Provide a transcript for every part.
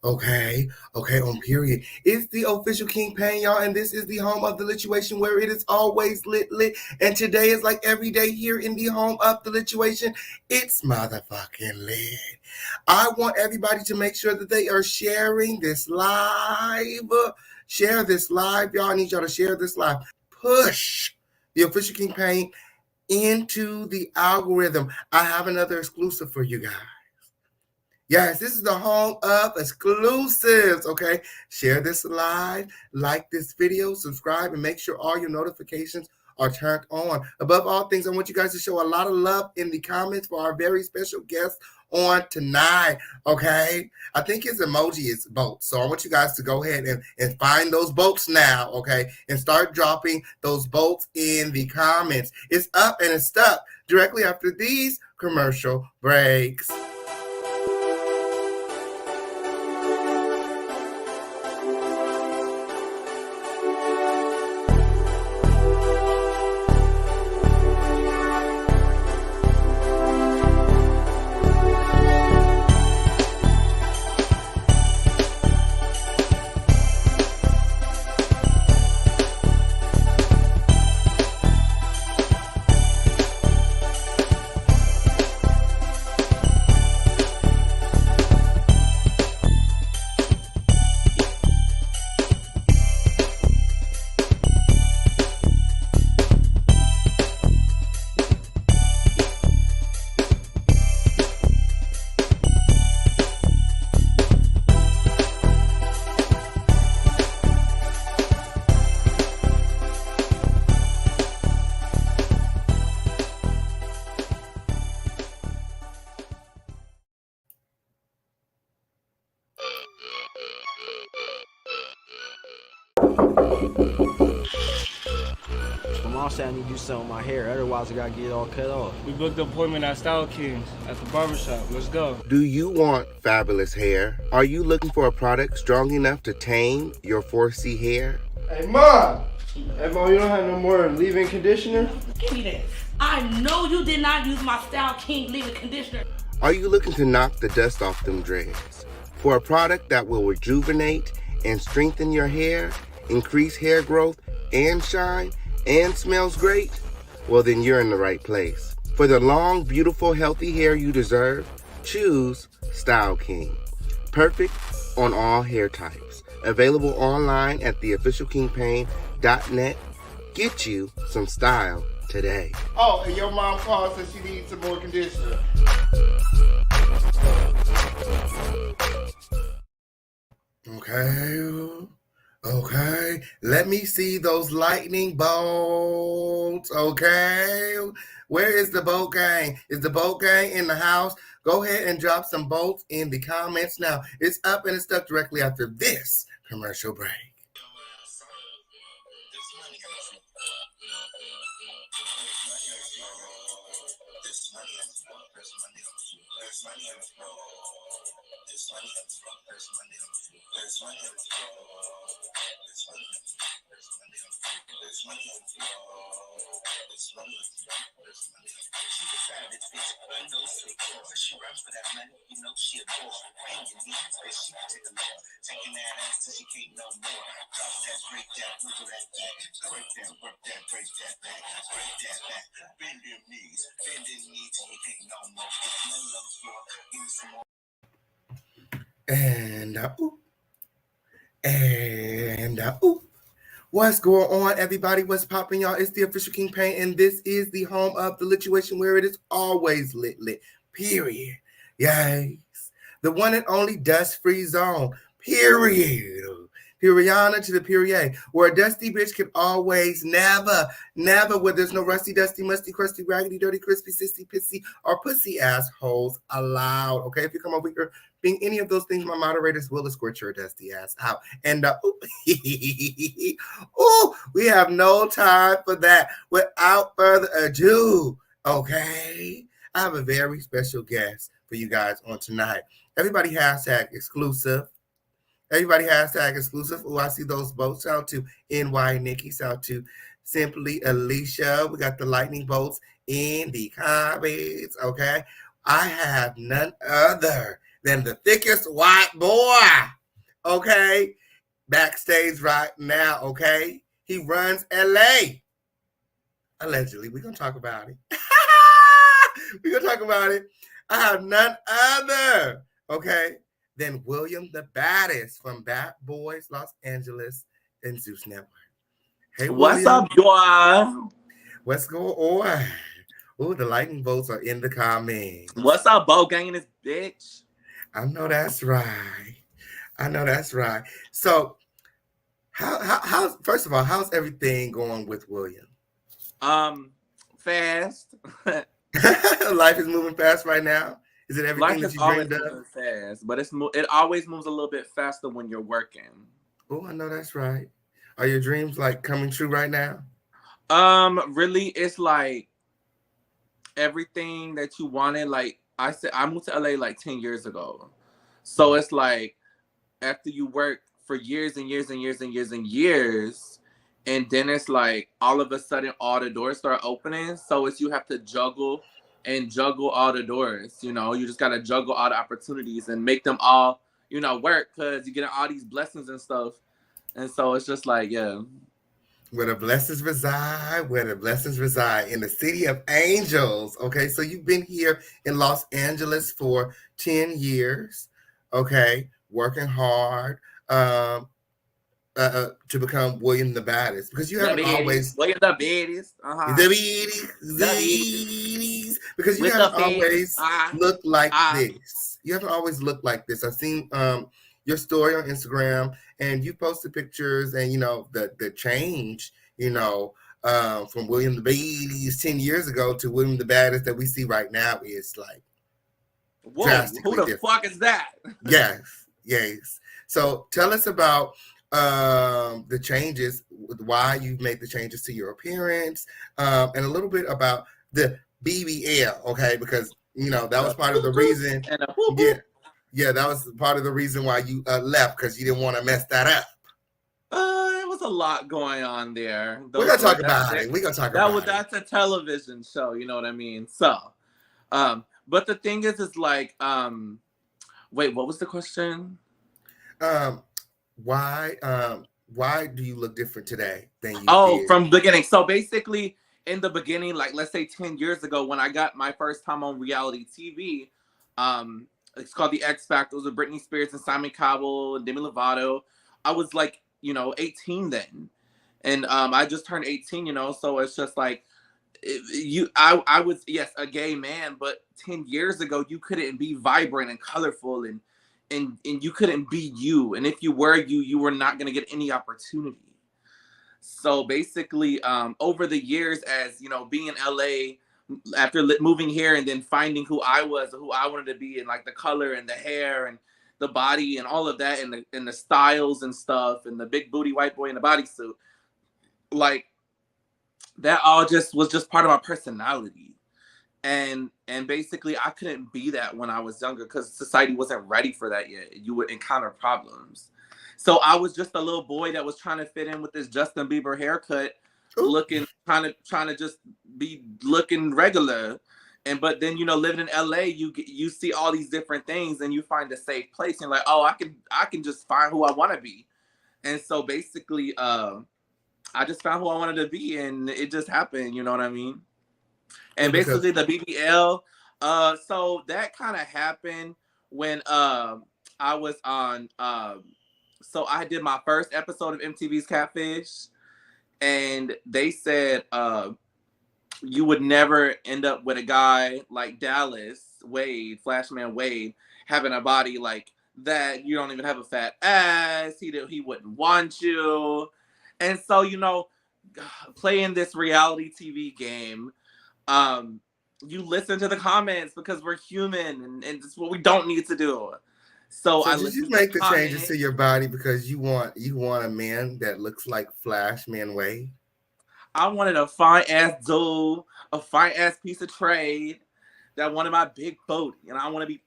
Okay. Okay, on period. It's the official King Pain, y'all, and this is the home of the Lituation where it is always lit. And today is like every day here in the home of the Lituation. It's motherfucking lit. I want everybody to make sure that they are sharing this live. Share this live, y'all. I need y'all to share this live. Push the official King Pain into the algorithm. I have another exclusive for you guys. Yes, this is the home of exclusives, okay? Share this live, like this video, subscribe, and make sure all your notifications are turned on. Above all things, I want you guys to show a lot of love in the comments for our very special guest on tonight, okay? I think his emoji is boats, so I want you guys to go ahead and find those boats now, okay? And start dropping those boats in the comments. It's up and it's stuck directly after these commercial breaks. My mom said I need to do something with my hair, otherwise I gotta get it all cut off. We booked the appointment at Style Kings at the barbershop. Let's go. Do you want fabulous hair? Are you looking for a product strong enough to tame your 4C hair? Hey, Mom! Hey, Mom, you don't have no more leave-in conditioner? Give me that. I know you did not use my Style King leave-in conditioner. Are you looking to knock the dust off them dreads? For a product that will rejuvenate and strengthen your hair, increase hair growth and shine, and smells great? Well, then you're in the right place. For the long, beautiful, healthy hair you deserve, choose Style King. Perfect on all hair types. Available online at theofficialkingpain.net. Get you some style today. Oh, and your mom called said she needs some more conditioner. Okay. Let me see those lightning bolts. Okay. Where is the boat gang? Is the boat gang in the house? Go ahead and drop some bolts in the comments now. It's up and it's stuck directly after this commercial break. What's going on, everybody? What's popping, y'all? It's the Official King Pain, and this is the home of the Lituation, where it is always lit, period. Yes. The one and only dust-free zone, period. Periana to the period, where a dusty bitch can always never, where there's no rusty, dusty, musty, crusty, raggedy, dirty, crispy, sissy, pissy, or pussy assholes allowed. Okay, if you come over here being any of those things, my moderators will escort your dusty ass out. And we have no time for that. Without further ado, okay, I have a very special guest for you guys on tonight. Everybody hashtag exclusive. Everybody hashtag exclusive. Oh, I see those both. Shout out to NY Nikki. Shout out to Simply Alicia. We got the lightning bolts in the comments. Okay. I have none other than the thickest white boy. Okay. Backstage right now. Okay. He runs LA. Allegedly. We're going to talk about it. We're going to talk about it. I have none other. Okay. Than William the Baddest from Bad Boys Los Angeles and Zeus Network. Hey, what's William. up, boy? What's going on? Oh, the lightning bolts are in the comments. What's up, boat gang in this bitch? I know that's right. So, how's first of all, how's everything going with William? Fast. Life is moving fast right now. Is it everything that you dreamed of? Fast, but it always moves a little bit faster when you're working. Oh, I know that's right. Are your dreams like coming true right now? Really, it's like everything that you wanted. Like I said, I moved to LA like 10 years ago. So it's like after you work for years and years and years and years and years, and then it's like all of a sudden all the doors start opening. So it's you have to juggle all the doors. You know, you just gotta juggle all the opportunities and make them all, work, because you get all these blessings and stuff. And so it's just like, yeah. Where the blessings reside, in the city of angels. Okay, so you've been here in Los Angeles for 10 years, okay, working hard to become William the Baddest, because you haven't always William the Baddest, because you haven't always looked like this. You haven't always looked like this. I've seen your story on Instagram, and you posted pictures, and the change, from William the Baddest 10 years ago to William the Baddest that we see right now is like, whoa, who the fuck is that? Yes. So tell us about the changes, why you've made the changes to your appearance, and a little bit about the BBL, okay? Because that was part of the reason. And a whoop, Yeah, whoop. yeah, that was part of the reason why you left, because you didn't want to mess that up. It was a lot going on there. We're gonna talk about it. We're gonna talk about it. That's a television show, you know what I mean? So, but the thing is like, wait, what was the question? Why do you look different today than you did? From beginning. So basically, in the beginning, like let's say 10 years ago, when I got my first time on reality TV, it's called The X Factor. It was with Britney Spears and Simon Cowell and Demi Lovato. I was like, 18 then, and I just turned 18. So it's just like, I was, yes, a gay man, but 10 years ago you couldn't be vibrant and colorful and you couldn't be you, and if you were you were not going to get any opportunity. So basically, over the years, as being in LA, after moving here and then finding who I was, who I wanted to be, and like the color and the hair and the body and all of that, and the styles and stuff, and the big booty white boy in the bodysuit, like that all was just part of my personality. And basically I couldn't be that when I was younger because society wasn't ready for that yet. You would encounter problems. So I was just a little boy that was trying to fit in with this Justin Bieber haircut, trying to just be looking regular. But then living in LA, you see all these different things and you find a safe place. And like, oh, I can just find who I want to be. And so basically, I just found who I wanted to be, and it just happened. You know what I mean? And basically the BBL, so that kind of happened when I was on, so I did my first episode of MTV's Catfish, and they said you would never end up with a guy like Dallas Wade, Flashman Wade, having a body like that. You don't even have a fat ass. He wouldn't want you. And so, playing this reality TV game, you listen to the comments because we're human, and it's what we don't need to do. So I did you make the changes to your body because you want a man that looks like Flashman Wade? I wanted a fine ass dude, a fine ass piece of trade that wanted my big booty, and I want to be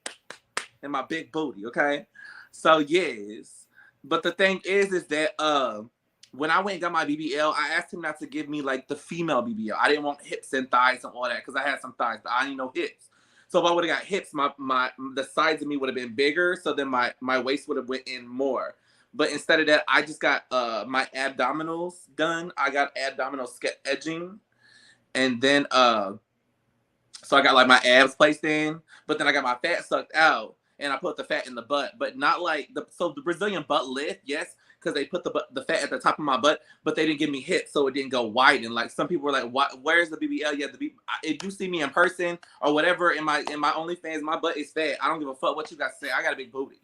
in my big booty. Okay, so yes, but the thing is that when I went and got my BBL, I asked him not to give me like the female BBL. I didn't want hips and thighs and all that because I had some thighs, but I didn't know hips. So if I would have got hips, the sides of me would have been bigger, so then my waist would have went in more. But instead of that, I just got my abdominals done. I got abdominal edging, and then so I got like my abs placed in, but then I got my fat sucked out, and I put the fat in the butt, but not like the Brazilian butt lift, yes, because they put the fat at the top of my butt, but they didn't give me hips, so it didn't go wide. And like some people were like, where's the BBL? Yeah, if you see me in person or whatever in my OnlyFans, my butt is fat. I don't give a fuck what you guys say. I got a big booty.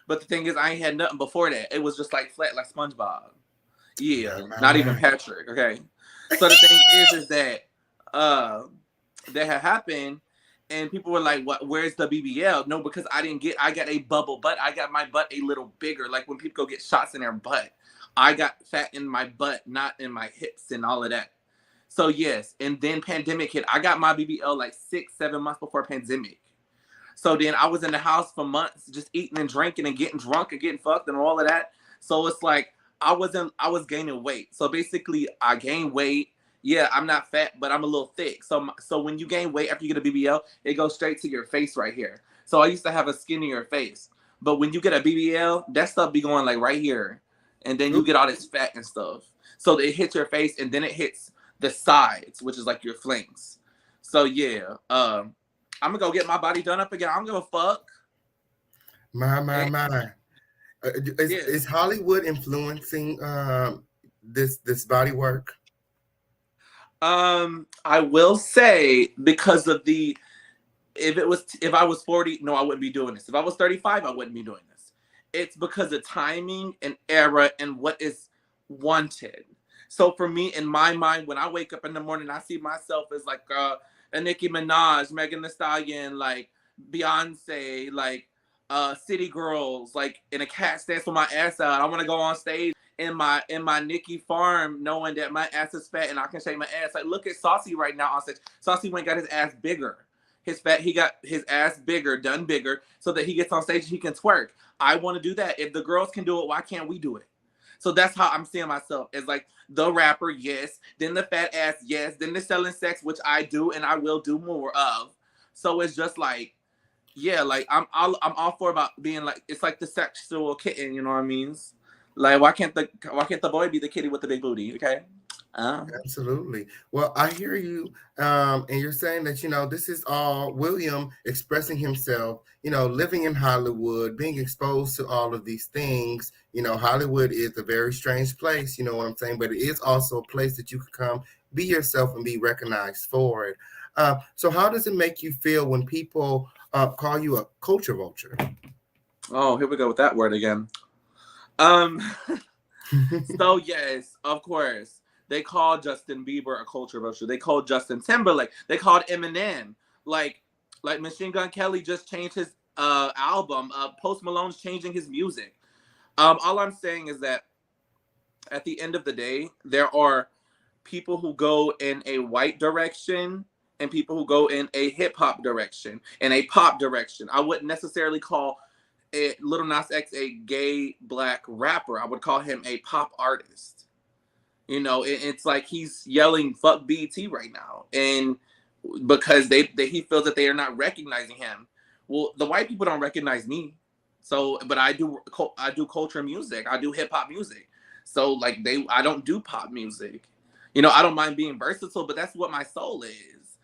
But the thing is, I ain't had nothing before that. It was just like flat, like SpongeBob. Yeah, not even Patrick. Okay. So the thing is that that had happened, and people were like, "What? Where's the BBL?" No, because I got a bubble butt. I got my butt a little bigger. Like when people go get shots in their butt, I got fat in my butt, not in my hips and all of that. So yes, and then pandemic hit. I got my BBL like 6-7 months before pandemic. So then I was in the house for months, just eating and drinking and getting drunk and getting fucked and all of that. So it's like I was gaining weight. So basically, I gained weight. Yeah, I'm not fat, but I'm a little thick. So when you gain weight after you get a BBL, it goes straight to your face right here. So I used to have a skinnier face. But when you get a BBL, that stuff be going like right here. And then you get all this fat and stuff. So it hits your face and then it hits the sides, which is like your flanks. So yeah, I'm going to go get my body done up again. I don't give a fuck. My. Is Hollywood influencing this body work? I will say because of if I was 40, no, I wouldn't be doing this. If I was 35, I wouldn't be doing this. It's because of timing and era and what is wanted. So for me, in my mind, when I wake up in the morning, I see myself as like a Nicki Minaj, Megan Thee Stallion, like Beyonce, like city girls, like in a cat stance with my ass out. I want to go on stage in my Nikki farm, knowing that my ass is fat and I can shake my ass. Like, look at Saucy right now on stage. Saucy went got his ass bigger. He got his ass bigger, done bigger, so that he gets on stage and he can twerk. I want to do that. If the girls can do it, why can't we do it? So that's how I'm seeing myself, as like the rapper, yes, then the fat ass, yes, then the selling sex, which I do and I will do more of. So it's just like, yeah, like I'm all for about being like, it's like the sexual kitten, you know what I mean? Like why can't the boy be the kitty with the big booty? Okay. Absolutely. Well, I hear you, and you're saying that this is all William expressing himself. Living in Hollywood, being exposed to all of these things. Hollywood is a very strange place. You know what I'm saying? But it is also a place that you can come, be yourself, and be recognized for it. So, how does it make you feel when people call you a culture vulture? Oh, here we go with that word again. So yes, of course. They called Justin Bieber a culture vulture. They called Justin Timberlake. They called Eminem. Like Machine Gun Kelly just changed his album. Post Malone's changing his music. All I'm saying is that at the end of the day, there are people who go in a white direction and people who go in a hip hop direction and a pop direction. I wouldn't necessarily call Lil Nas X a gay black rapper. I would call him a pop artist. It's like he's yelling "fuck BET" right now, and because he feels that they are not recognizing him. Well, the white people don't recognize me, so but I do culture music. I do hip hop music, so like I don't do pop music. I don't mind being versatile, but that's what my soul is.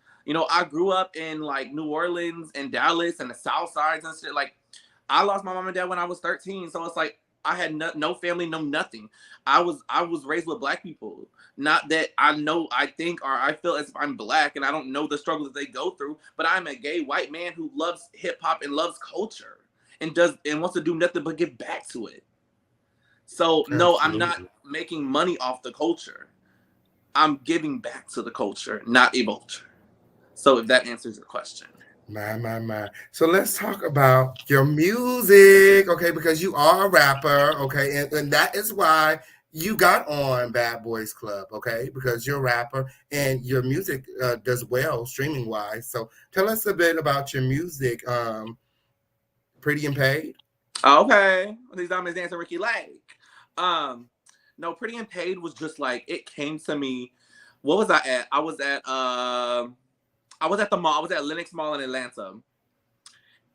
I grew up in like New Orleans and Dallas and the South Sides and shit. Like I lost my mom and dad when I was 13, so it's like I had no family, no nothing. I was raised with black people. Not that I think or I feel as if I'm black and I don't know the struggles that they go through, but I'm a gay white man who loves hip hop and loves culture and wants to do nothing but give back to it. So no, I'm not making money off the culture. I'm giving back to the culture, not a vulture. So if that answers your question. My. So let's talk about your music, okay? Because you are a rapper, okay? And that is why you got on Bad Boys Club, okay? Because you're a rapper and your music does well streaming-wise. So tell us a bit about your music, Pretty and Paid. Okay. These diamonds dancing Ricky Lake. No, Pretty and Paid was just like, it came to me. What was I at? I was at the mall. I was at Lenox Mall in Atlanta.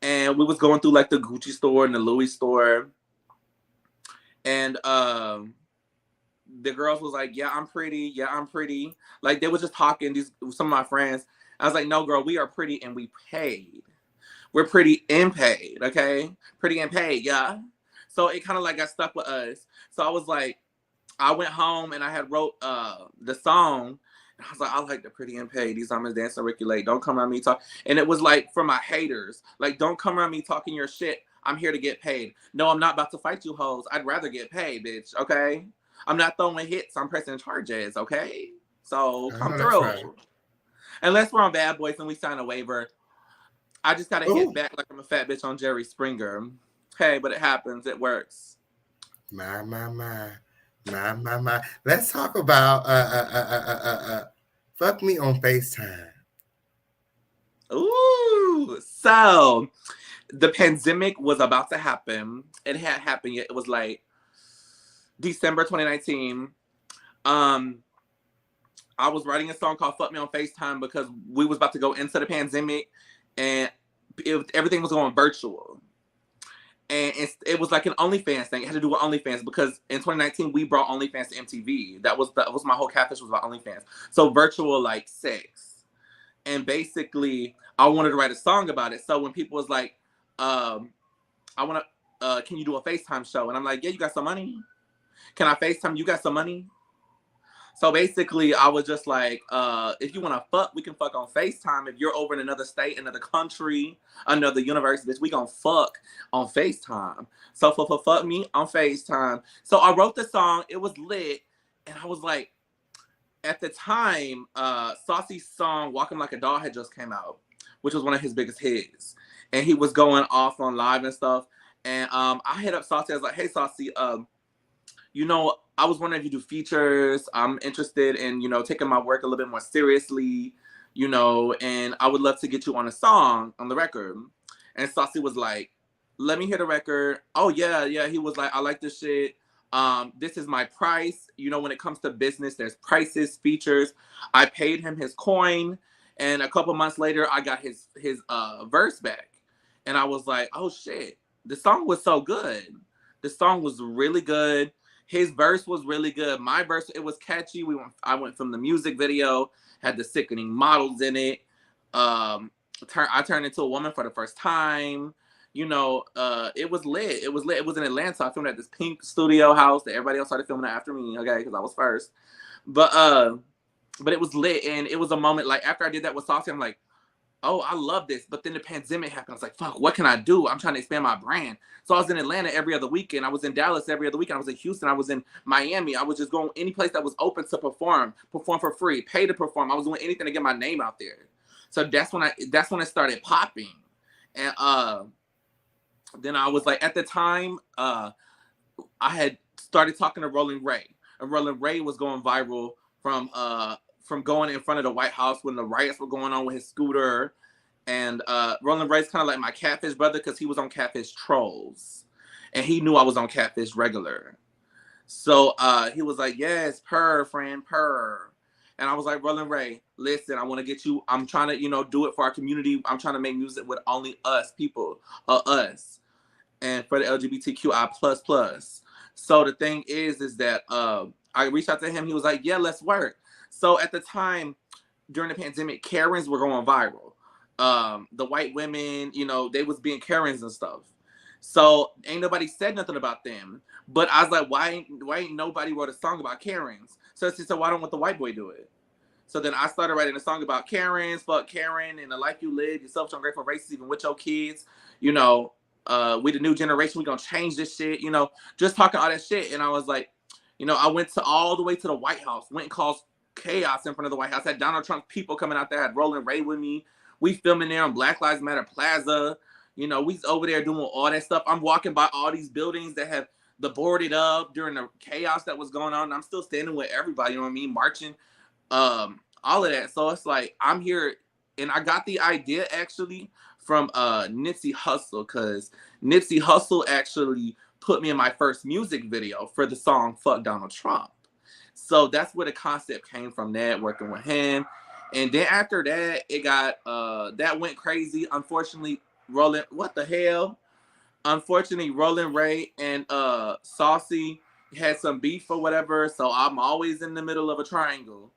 And we was going through like the Gucci store and the Louis store. And the girls was like, yeah, I'm pretty. Yeah, I'm pretty. Like they were just talking, some of my friends. I was like, no, girl, we are pretty and we paid. We're pretty and paid, okay? Pretty and paid, yeah. So it kind of like got stuck with us. So I was like, I went home and I had wrote the song. I was like, I like the Pretty and Paid. These diamonds dancing Ricky Lake. Don't come around me talk. And it was like for my haters. Like, don't come around me talking your shit. I'm here to get paid. No, I'm not about to fight you hoes. I'd rather get paid, bitch. Okay? I'm not throwing hits. I'm pressing charges. Okay? So come through. Right. Unless we're on Bad Boys and we sign a waiver. I just gotta hit back like I'm a fat bitch on Jerry Springer. Hey, but it happens. It works. My. Let's talk about fuck me on FaceTime. Ooh, so the pandemic was about to happen. It hadn't happened yet. It was like December 2019. I was writing a song called "Fuck Me on FaceTime" because we was about to go into the pandemic, and everything was going virtual. And it was like an OnlyFans thing. It had to do with OnlyFans because in 2019 we brought OnlyFans to MTV. That was my whole catfish was about OnlyFans. So virtual like sex, and basically I wanted to write a song about it. So when people was like, I want to, can you do a FaceTime show? And I'm like, yeah, you got some money? Can I FaceTime? You got some money? So basically, I was just like, if you want to fuck, we can fuck on FaceTime. If you're over in another state, another country, another universe, bitch, we gonna fuck on FaceTime. So fuck me on FaceTime. So I wrote the song. It was lit. And I was like, at the time, Saucy's song, Walking Like a Dog had just came out, which was one of his biggest hits. And he was going off on live and stuff. And I hit up Saucy. I was like, hey, Saucy, you know, I was wondering if you do features. I'm interested in, you know, taking my work a little bit more seriously, you know, and I would love to get you on a song on the record. And Saucy was like, let me hear the record. Oh, yeah, yeah. He was like, I like this shit. This is my price. You know, when it comes to business, there's prices, features. I paid him his coin. And a couple months later, I got his verse back. And I was like, oh, shit. The song was so good. The song was really good. His verse was really good. My verse, it was catchy. I went from the music video, had the sickening models in it. I turned into a woman for the first time. You know, it was lit. It was lit. It was in Atlanta. I filmed at this pink studio house that everybody else started filming after me, okay, because I was first. But it was lit, and it was a moment, like, after I did that with Saucy, I'm like, oh, I love this. But then the pandemic happened. I was like, fuck, what can I do? I'm trying to expand my brand. So I was in Atlanta every other weekend. I was in Dallas every other weekend. I was in Houston. I was in Miami. I was just going any place that was open to perform for free, pay to perform. I was doing anything to get my name out there. So that's when it started popping. And then I was like, at the time, I had started talking to Rolling Ray. And Rolling Ray was going viral from going in front of the White House when the riots were going on with his scooter. And Rolling Ray's kind of like my Catfish brother because he was on Catfish Trolls. And he knew I was on Catfish Regular. So he was like, yes, purr, friend, purr. And I was like, Rolling Ray, listen, I want to get you. I'm trying to, you know, do it for our community. I'm trying to make music with only us people, us. And for the LGBTQI++. So the thing is that I reached out to him. He was like, yeah, let's work. So at the time, during the pandemic, Karens were going viral. The white women, you know, they was being Karens and stuff. So ain't nobody said nothing about them. But I was like, why ain't nobody wrote a song about Karens? So she said, why don't the white boy do it? So then I started writing a song about Karens, fuck Karen, and the life you live, you're selfish, ungrateful, racist, even with your kids. You know, we the new generation, we gonna change this shit, you know, just talking all that shit. And I was like, you know, I went all the way to the White House, went and caused chaos in front of the White House. Had Donald Trump people coming out there, had Rolling Ray with me. We filming there on Black Lives Matter Plaza. You know, we over there doing all that stuff. I'm walking by all these buildings that have the boarded up during the chaos that was going on. And I'm still standing with everybody, you know what I mean? Marching, all of that. So it's like, I'm here, and I got the idea actually from Nipsey Hussle, because Nipsey Hussle actually put me in my first music video for the song Fuck Donald Trump. So that's where the concept came from, that, working with him. And then after that, it got, that went crazy. Unfortunately, what the hell? Unfortunately, Rolling Ray and Saucy had some beef or whatever. So I'm always in the middle of a triangle.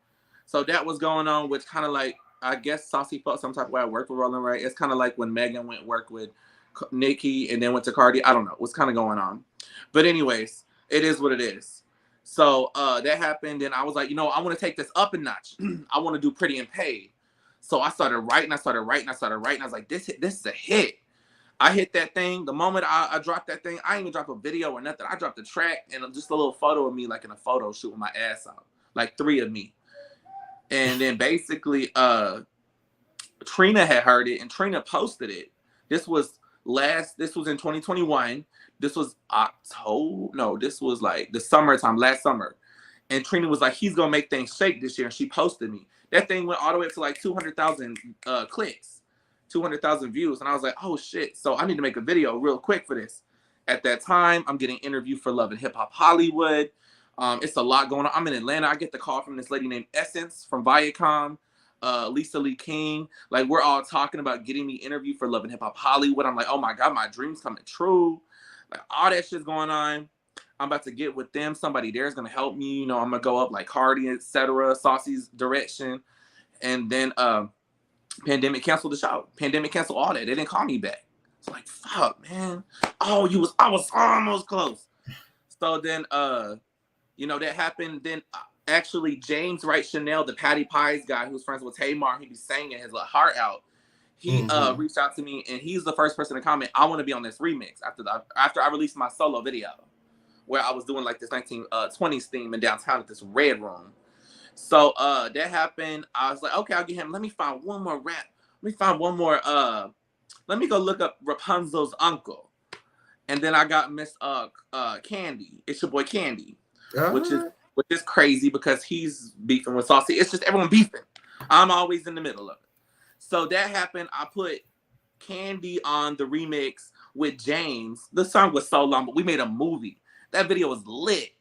So that was going on, which kind of like, I guess Saucy felt some type of way I worked with Rolling Ray. It's kind of like when Megan went work with Nicki and then went to Cardi. I don't know what's kind of going on. But anyways, it is what it is. So that happened, and I was like, you know, I want to take this up a notch. I want to do Pretty and Paid. So I started writing. I was like, this is a hit. I hit that thing. The moment I dropped that thing, I didn't even drop a video or nothing. I dropped the track and just a little photo of me, like in a photo shoot with my ass out, like 3 of me. And then basically, Trina had heard it, and Trina posted it. This was in 2021. This was this was like the summertime, last summer. And Trina was like, he's gonna make things shake this year. And she posted me. That thing went all the way up to like 200,000 clicks, 200,000 views. And I was like, oh shit. So I need to make a video real quick for this. At that time, I'm getting interviewed for Love and Hip Hop Hollywood. It's a lot going on. I'm in Atlanta. I get the call from this lady named Essence from Viacom, Lisa Lee King. Like, we're all talking about getting me interviewed for Love and Hip Hop Hollywood. I'm like, oh my God, my dream's coming true. Like, all that shit's going on. I'm about to get with them. Somebody there is going to help me. You know, I'm going to go up like Cardi, etc., Saucy's direction. And then pandemic canceled the show. Pandemic canceled all that. They didn't call me back. It's like, fuck, man. I was almost close. So then, you know, that happened. Then actually, James Wright Chanel, the Patty Pies guy who's friends with Tamar, he be singing his heart out. He reached out to me, and he's the first person to comment, I want to be on this remix after I released my solo video, where I was doing like this 1920s theme in downtown at this red room. So that happened. I was like, okay, I'll get him. Let me find one more rap. Let me find one more. Let me go look up Rapunzel's uncle. And then I got Miss Candy. It's your boy Candy, which is Uh, crazy because he's beefing with Saucy. It's just everyone beefing. I'm always in the middle of it. So that happened. I put Candy on the remix with James. The song was so long, but we made a movie. That video was lit.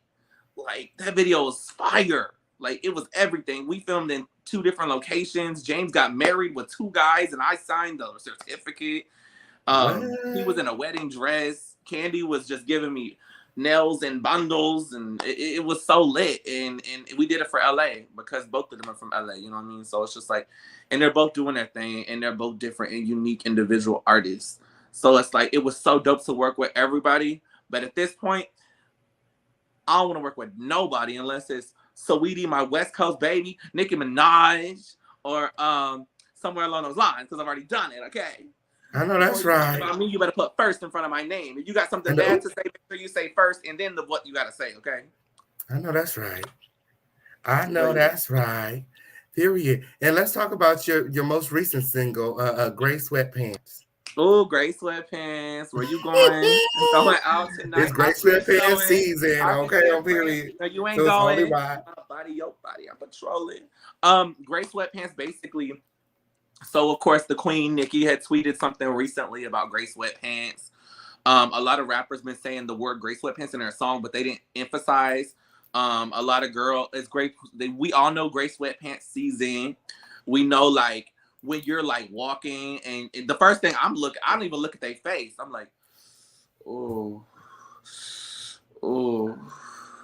Like, that video was fire. Like, it was everything. We filmed in 2 different locations. James got married with 2 guys, and I signed the certificate. He was in a wedding dress. Candy was just giving me nails and bundles, and it was so lit. And we did it for LA because both of them are from LA, you know what I mean? So it's just like, and they're both doing their thing, and they're both different and unique individual artists. So it's like, it was so dope to work with everybody. But at this point, I don't want to work with nobody unless it's Saweetie, my West Coast baby, Nicki Minaj, or somewhere along those lines, because I've already done it, okay? I know that's right. About me, you better put first in front of my name. If you got something bad to say, make sure you say first and then what you got to say, okay? I know that's right. I know that's right. Period. And let's talk about your most recent single, Gray Sweatpants. Oh, Gray Sweatpants. Where you going? Going out tonight. It's Gray Sweatpants season, okay, on period. No, you ain't so going. Right. Your body, I'm patrolling. Gray Sweatpants, basically. So, of course, the Queen, Nicki, had tweeted something recently about Gray Sweatpants. A lot of rappers been saying the word Gray Sweatpants in their song, but they didn't emphasize. A lot of it's great. We all know Gray Sweatpants season. We know, like, when you're like walking and the first thing I don't even look at their face. I'm like, oh.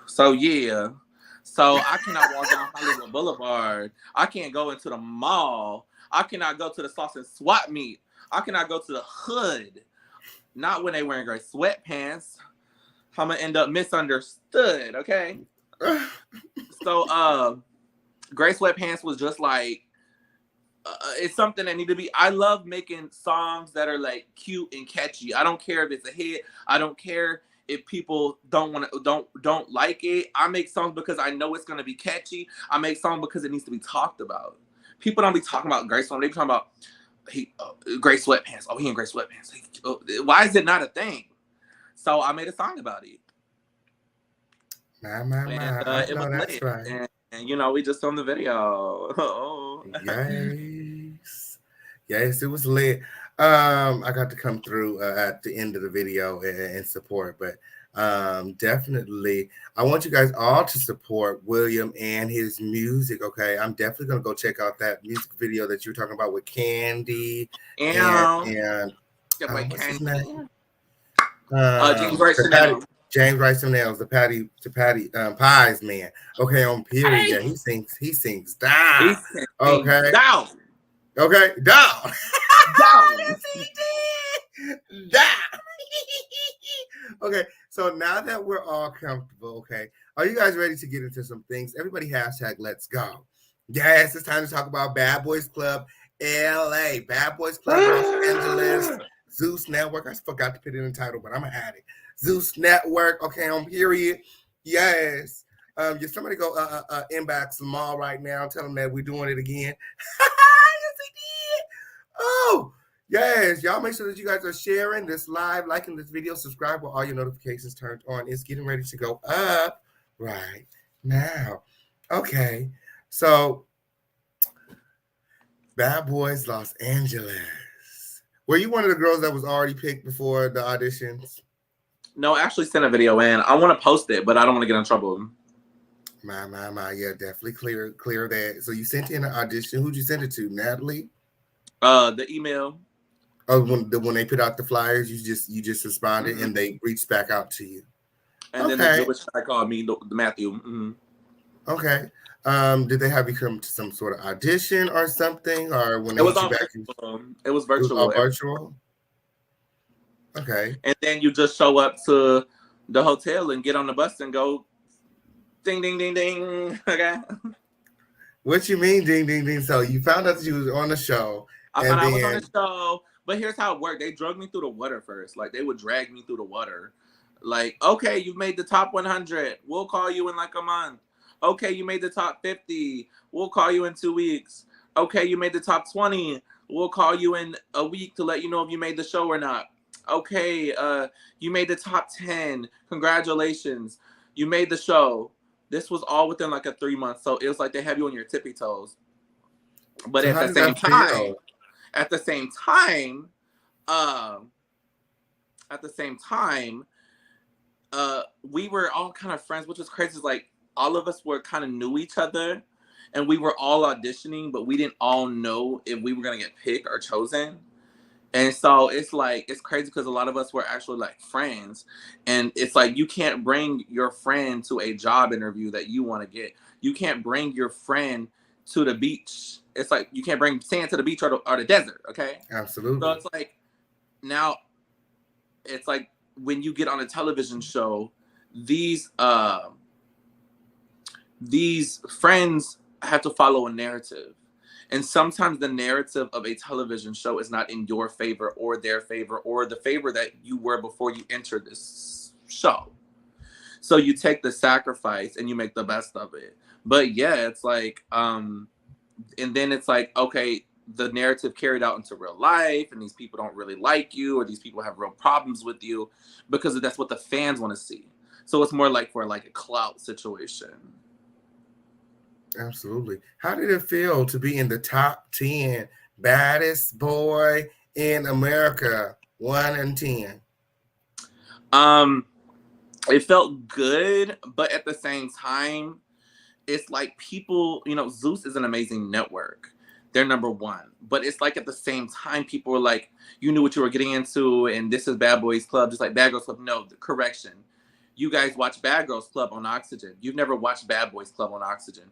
So yeah. So I cannot walk down Hollywood Boulevard. I can't go into the mall. I cannot go to the sauce and swap meet. I cannot go to the hood. Not when they wearing gray sweatpants. I'm gonna end up misunderstood, okay? So gray sweatpants was just like, it's something that need to be. I love making songs that are like cute and catchy. I don't care if it's a hit. I don't care if people don't like it. I make songs because I know it's gonna be catchy. I make songs because it needs to be talked about. People don't be talking about gray sweatpants. They be talking about gray sweatpants. Oh, he in gray sweatpants. Why is it not a thing? So I made a song about it. It was lit. Right. And you know, we just filmed the video. Yes, it was lit. I got to come through at the end of the video and support, but definitely I want you guys all to support William and his music. Okay, I'm definitely gonna go check out that music video that you're talking about with Candy and what's his name? James Rice and Nails, the Patty Pies man. Okay, on period. Yeah, he sings down. Okay. Down. Okay, down. Down. Down. Okay, so now that we're all comfortable, okay, are you guys ready to get into some things? Everybody hashtag let's go. Yes, it's time to talk about Bad Boys Club LA. Bad Boys Club Los Angeles. Zeus Network. I forgot to put it in the title, but I'm gonna add it. Zeus Network. Okay, on period. Yes. Somebody go inbox them all right now. Tell them that we're doing it again. Yes, we did. Oh, yes. Y'all make sure that you guys are sharing this live, liking this video, subscribe with all your notifications turned on. It's getting ready to go up right now. Okay. So, Bad Boys Los Angeles. Were you one of the girls that was already picked before the auditions? No, I actually sent a video in. I want to post it, but I don't want to get in trouble. My. Yeah, definitely clear that. So you sent in an audition. Who'd you send it to? Natalie? The email. Oh, when they put out the flyers, you just responded and they reached back out to you. And then the Jewish guy called me, the Matthew. Mm-hmm. Okay. Did they have you come to some sort of audition or something, or when it was all virtual? It was virtual. It was all virtual. Okay. And then you just show up to the hotel and get on the bus and go, ding, ding, ding, ding. Okay. What you mean, ding, ding, ding? So you found out that you was on the show. I found out I was on the show, but here's how it worked. They drug me through the water first. Like, they would drag me through the water. Like, okay, you've made the top 100. We'll call you in like a month. Okay, you made the top 50. We'll call you in 2 weeks. Okay, you made the top 20. We'll call you in a week to let you know if you made the show or not. Okay, you made the top 10. Congratulations. You made the show. This was all within like a 3 month. So it was like they have you on your tippy toes. But So at how the did same that time, feel? at the same time, um, at the same time, we were all kind of friends, which was crazy. Like all of us were kind of knew each other, and we were all auditioning, but we didn't all know if we were gonna get picked or chosen. And so it's like it's crazy because a lot of us were actually like friends, and it's like you can't bring your friend to a job interview that you want to get. You can't bring your friend to the beach. It's like you can't bring sand to the beach or the desert. Okay, so Absolutely. it's like now it's like when you get on a television show, these these friends have to follow a narrative. And sometimes the narrative of a television show is not in your favor or their favor or the favor that you were before you entered this show. So you take the sacrifice and you make the best of it. But yeah, it's like, and then it's like, okay, the narrative carried out into real life, and these people don't really like you, or these people have real problems with you because that's what the fans want to see. So it's more like for like a clout situation. Absolutely. How did it feel to be in the top 10 baddest boy in America? 1 and 10. It felt good, but at the same time, it's like people, Zeus is an amazing network. They're number one. But it's like at the same time, people were like, you knew what you were getting into, and this is Bad Boys Club, just like Bad Girls Club. No, correction. You guys watch Bad Girls Club on Oxygen. You've never watched Bad Boys Club on Oxygen.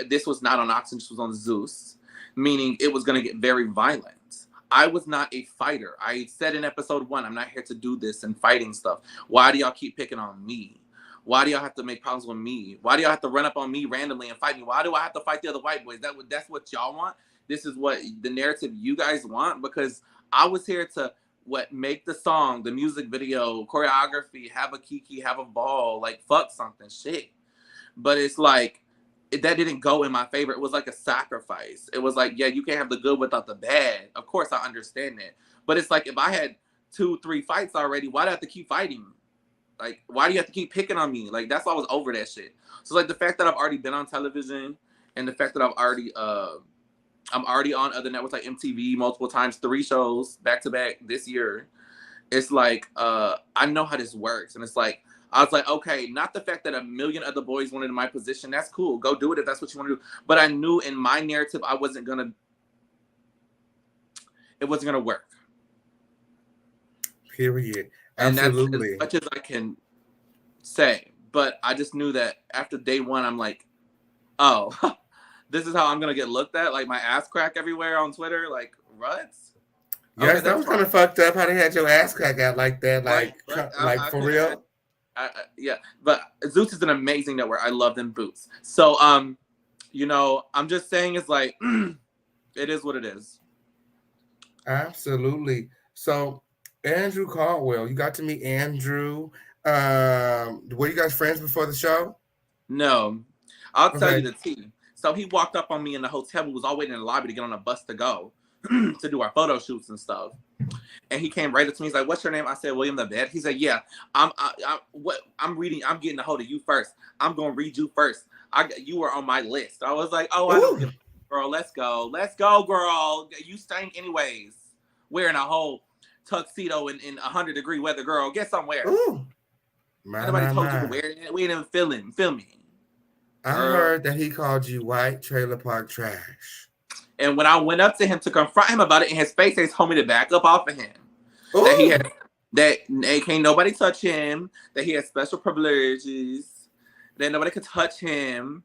This was not on Oxygen, this was on Zeus, meaning it was going to get very violent. I was not a fighter. I said in episode 1, I'm not here to do this and fighting stuff. Why do y'all keep picking on me? Why do y'all have to make problems with me? Why do y'all have to run up on me randomly and fight me? Why do I have to fight the other white boys? That's what y'all want? This is what the narrative you guys want? Because I was here to make the song, the music video, choreography, have a kiki, have a ball, like fuck something, shit. But it's like, that didn't go in my favor. It was like a sacrifice. It was like, yeah, you can't have the good without the bad. Of course, I understand that. But it's like, if I had 2-3 fights already, why do I have to keep fighting? Like, why do you have to keep picking on me? Like, that's why I was over that shit. So, like, the fact that I've already been on television and the fact that I'm already on other networks like MTV multiple times, 3 shows back to back this year. It's like, I know how this works. And it's like, I was like, okay, not the fact that a million other boys wanted in my position. That's cool. Go do it if that's what you want to do. But I knew in my narrative, it wasn't going to work. Period. And Absolutely. that's as much as I can say. But I just knew that after day 1, I'm like, oh, this is how I'm going to get looked at. Like my ass crack everywhere on Twitter. Like, what? Yes, Okay, that was kind of fucked up how they had your ass crack out like that. Like, right. For real? Yeah, but Zeus is an amazing network. I love them boots. So, I'm just saying it's like, it is what it is. Absolutely. So, Andrew Caldwell, you got to meet Andrew. Were you guys friends before the show? No, I'll tell you the tea. So he walked up on me in the hotel. We was all waiting in the lobby to get on a bus to go to do our photo shoots and stuff. And he came right up to me. He's like, "What's your name?" I said, "William the Vet." He said, "Yeah, I'm reading. I'm getting a hold of you first. I'm gonna read you first. You were on my list." I was like, "Oh, I don't give a girl. Let's go, girl. You stank anyways. Wearing a whole tuxedo in 100-degree weather, girl. Get somewhere." Ooh. Nobody told you to wear it. We didn't feel me. I heard that he called you white trailer park trash. And when I went up to him to confront him about it, in his face, they told me to back up off of him. Ooh. That can't nobody touch him. That he had special privileges. That nobody could touch him.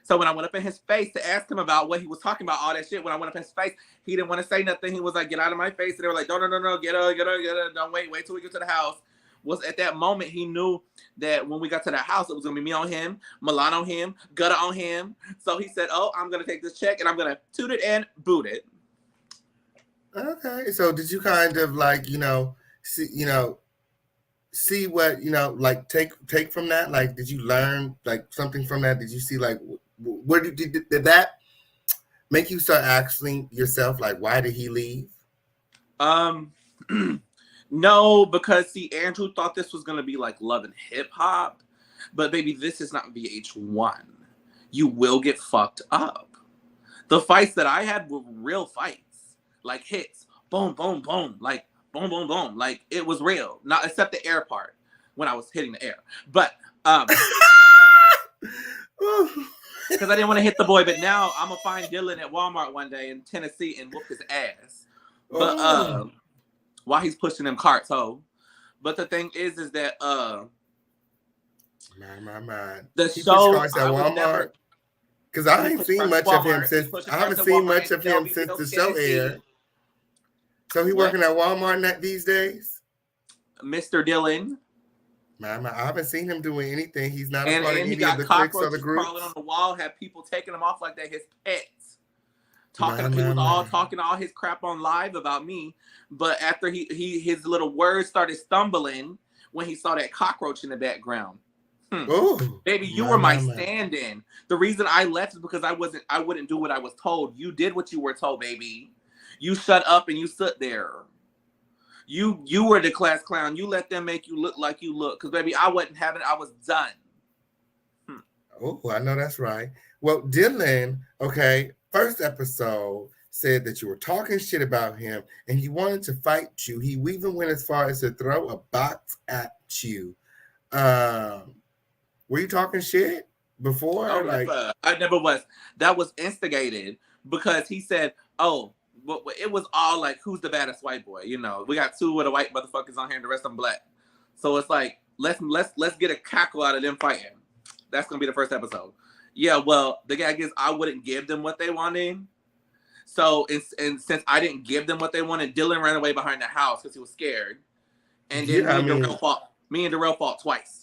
So when I went up in his face to ask him about what he was talking about, all that shit, when I went up in his face, he didn't want to say nothing. He was like, "Get out of my face." And they were like, "No, get her. Don't wait till we get to the house." Was at that moment he knew that when we got to the house, it was gonna be me on him, Milan on him, Gutta on him. So he said, "Oh, I'm gonna take this check and I'm gonna toot it and boot it." Okay. So did you kind of like, see what, like take from that? Like, did you learn like something from that? Did you see like where did that make you start asking yourself like, why did he leave? No, because see, Andrew thought this was gonna be like Love and Hip Hop, but baby, this is not VH1. You will get fucked up. The fights that I had were real fights, like hits, boom, boom, boom, like boom, boom, boom, like it was real. Not except the air part when I was hitting the air, but because I didn't want to hit the boy. But now I'm gonna find Dylan at Walmart one day in Tennessee and whoop his ass. But while he's pushing them carts, But the thing is that the He show pushed carts at Walmart. Because I ain't seen much of him since I haven't seen much of him since the show aired. So he working at Walmart these days? Mr. Dylan. I haven't seen him doing anything. He's not a And part of he any got of the cliques or the cockroaches groups. crawling on the wall, had people taking him off like they're his pets. He was all talking all his crap on live about me. But after his little words started stumbling when he saw that cockroach in the background. Ooh, baby, you were my stand-in. The reason I left is because I wouldn't do what I was told. You did what you were told, baby. You shut up and you stood there. You were the class clown. You let them make you look like you look. Because baby, I wasn't having it. I was done. Oh, I know that's right. Well, Dylan, okay, first episode said that you were talking shit about him and he wanted to fight you. He even went as far as to throw a box at you. Were you talking shit before? Oh, I never was. That was instigated because he said, but it was all like, who's the baddest white boy? You know, we got two of the white motherfuckers on here and the rest of them black. So it's like, let's get a cackle out of them fighting. That's going to be the first episode. Yeah, well, the gag is I wouldn't give them what they wanted. So, and since I didn't give them what they wanted, Dylan ran away behind the house because he was scared. And then me and Darrell fought twice.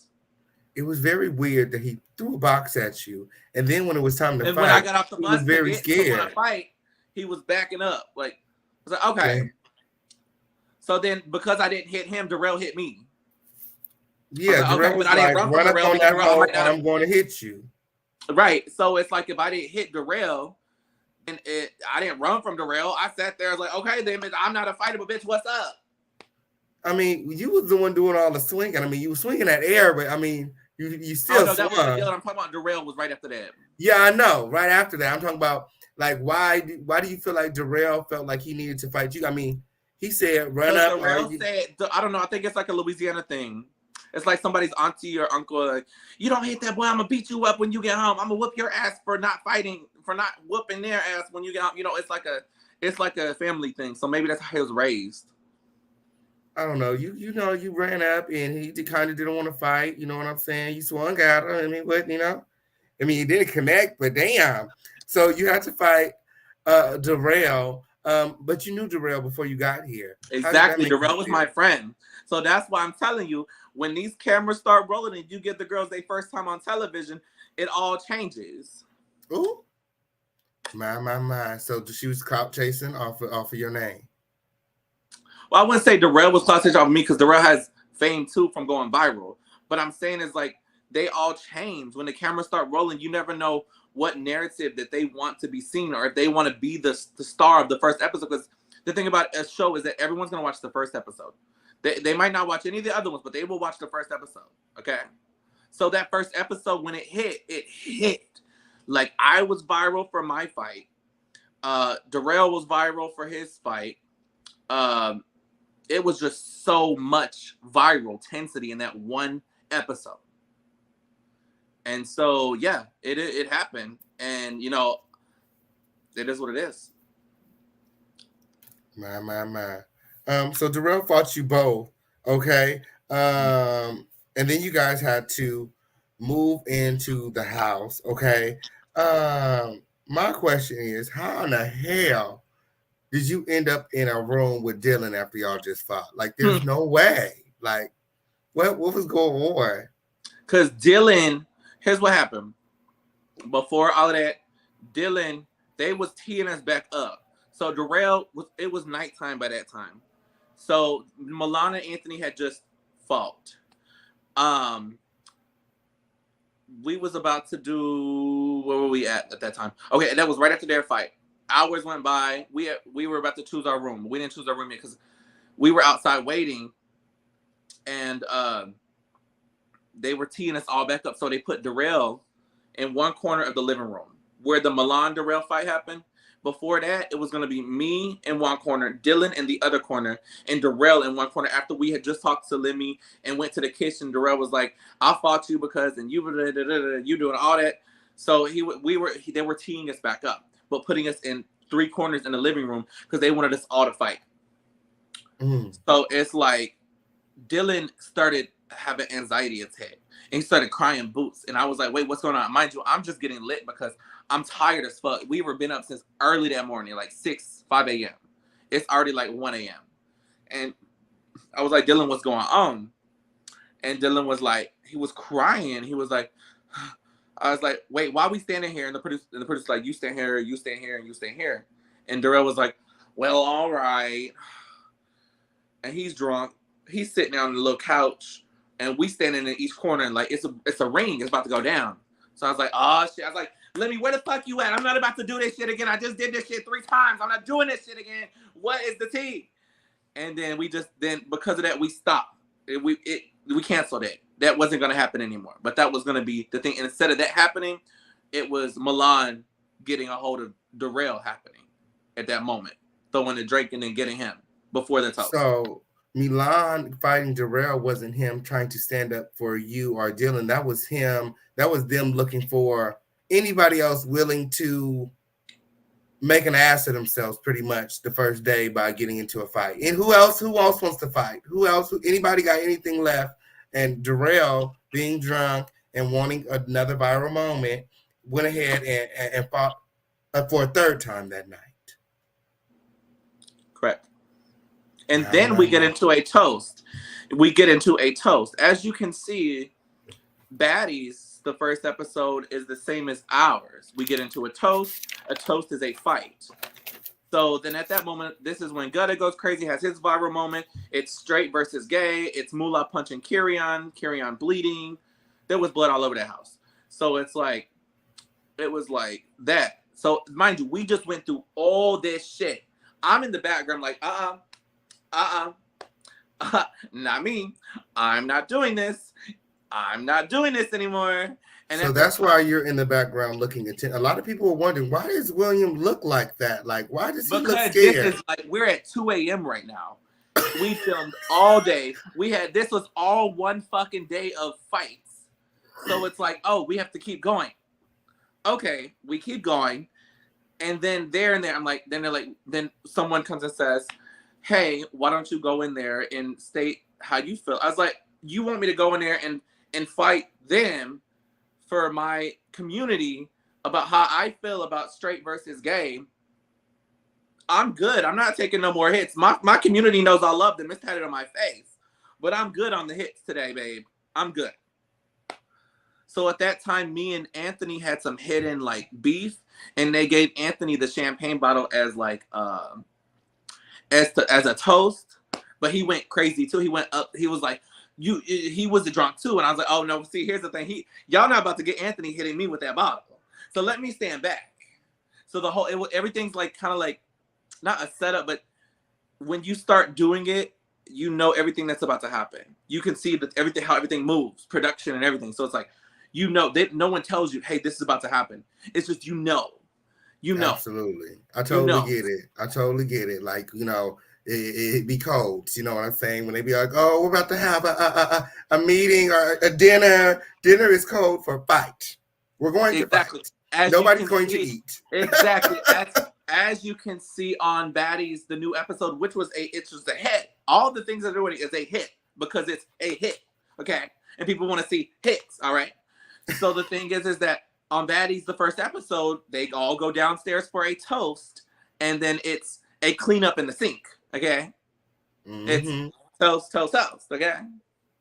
It was very weird that he threw a box at you. And then when it was time to fight, when I got off the bus, he was very scared. When I fight, he was backing up. Like, I was like, okay. Yeah. So then, because I didn't hit him, Darrell hit me. Yeah, Darrell was like, run up on that hole, I'm going to hit you. Right. So it's like if I didn't hit Darrell, and I didn't run from Darrell, I sat there. I was like, okay, then I'm not a fighter, but bitch, what's up? I mean, you was the one doing all the swinging. I mean, you were swinging that air, but I mean, you still. No, that wasn't Dylan. I'm talking about Darrell was right after that. Yeah, I know. Right after that, I'm talking about like why do you feel like Darrell felt like he needed to fight you? I mean, he said run up. Darrell said, I don't know. I think it's like a Louisiana thing. It's like somebody's auntie or uncle. Like, you don't hit that boy. I'm gonna beat you up when you get home. I'm gonna whoop your ass for not fighting, for not whooping their ass when you get home. You know, it's like a family thing. So maybe that's how he was raised. I don't know. You know, you ran up and he kind of didn't want to fight. You know what I'm saying? You swung at him. I mean, what, you know? I mean, you didn't connect, but damn. So you had to fight Darrell. But you knew Darrell before you got here. Exactly. Darrell was my friend. So that's why I'm telling you, when these cameras start rolling and you get the girls their first time on television, it all changes. Ooh. My. So she was clout chasing off of your name. Well, I wouldn't say Darrell was clout chasing off of me because Darrell has fame too from going viral. But I'm saying is like they all change. When the cameras start rolling, you never know what narrative that they want to be seen or if they want to be the star of the first episode. Because the thing about a show is that everyone's going to watch the first episode. They might not watch any of the other ones, but they will watch the first episode. Okay. So that first episode, when it hit. Like I was viral for my fight. Darrell was viral for his fight. It was just so much viral intensity in that one episode. And so, yeah, it happened. And, you know, it is what it is. My. So Darrell fought you both, okay? And then you guys had to move into the house, okay? My question is, how in the hell did you end up in a room with Dylan after y'all just fought? Like, there's no way. Like, what was going on? Because Dylan, here's what happened. Before all of that, Dylan, they was teeing us back up. So Darrell, it was nighttime by that time. So Milana and Anthony had just fought. We was about to do, where were we at that time? Okay, that was right after their fight. Hours went by. We were about to choose our room. We didn't choose our room yet because we were outside waiting, and they were teeing us all back up. So they put Darrell in one corner of the living room where the Milan Darrell fight happened. Before that, it was going to be me in one corner, Dylan in the other corner, and Darrell in one corner. After we had just talked to Lemmy and went to the kitchen, Darrell was like, "I fought you because," and you doing all that. So they were teeing us back up, but putting us in 3 corners in the living room because they wanted us all to fight. So it's like Dylan started having anxiety attack and he started crying boots. And I was like, wait, what's going on? Mind you, I'm just getting lit because I'm tired as fuck. We were been up since early that morning, like 5 a.m. It's already like 1 a.m. And I was like, Dylan, what's going on? And Dylan was like, he was crying. He was like, I was like, wait, why are we standing here? And the producer's like, you stand here, you stand here, and you stand here. And Darrell was like, well, all right. And he's drunk. He's sitting down on the little couch, and we standing in each corner, and like it's a ring. It's about to go down. So I was like, oh shit. I was like, Lemmy, where the fuck you at? I'm not about to do this shit again. I just did this shit 3 times. I'm not doing this shit again. What is the tea? And then because of that, we stopped. We canceled it. That wasn't gonna happen anymore. But that was gonna be the thing. And instead of that happening, it was Milan getting a hold of Darrell happening at that moment, throwing the Drake and then getting him before the toast. So Milan fighting Darrell wasn't him trying to stand up for you or Dylan. That was him. That was them looking for anybody else willing to make an ass of themselves pretty much the first day by getting into a fight. And who else wants to fight? Who else? Anybody got anything left? And Darrell, being drunk and wanting another viral moment, went ahead and fought for a 3rd time that night. Correct. And then we get into a toast. As you can see, Baddies, the first episode, is the same as ours. We get into a toast. A toast is a fight. So then at that moment, this is when Gutta goes crazy, has his viral moment. It's straight versus gay. It's Moolah punching Kyrian bleeding. There was blood all over the house. So it was like that. So mind you, we just went through all this shit. I'm in the background like, not me. I'm not doing this. I'm not doing this anymore. And so that's why you're in the background looking at A lot of people were wondering, why does William look like that? Like, why does he look scared? This is like, we're at 2 a.m. right now. We filmed all day. This was all one fucking day of fights. So it's like, oh, we have to keep going. Okay, we keep going. And then I'm like, then someone comes and says, hey, why don't you go in there and state how you feel? I was like, you want me to go in there and fight them for my community about how I feel about straight versus gay? I'm good. I'm not taking no more hits. My community knows I love them. It's tatted on my face. But I'm good on the hits today, babe. I'm good. So at that time, me and Anthony had some hidden like beef, and they gave Anthony the champagne bottle as like as a toast. But he went crazy too. He went up. He was like, he was a drunk too. And I was like, oh no, see, here's the thing. Y'all not about to get Anthony hitting me with that bottle. So let me stand back. So everything's like kind of like not a setup, but when you start doing it, you know everything that's about to happen. You can see that how everything moves, production and everything. So it's like, you know, no one tells you, hey, this is about to happen. It's just, you know. Absolutely. I totally get it. Like, you know, it be codes, you know what I'm saying? When they be like, oh, we're about to have a meeting or a dinner. Dinner is code for fight. We're going to fight. Nobody's going to eat. Exactly. As you can see on Baddies, the new episode, which was a hit. All the things they're doing is a hit because it's a hit. Okay. And people want to see hits. All right. So the thing is that on Baddies, the first episode, they all go downstairs for a toast, and then it's a cleanup in the sink. Okay. Mm-hmm. It's toast, okay?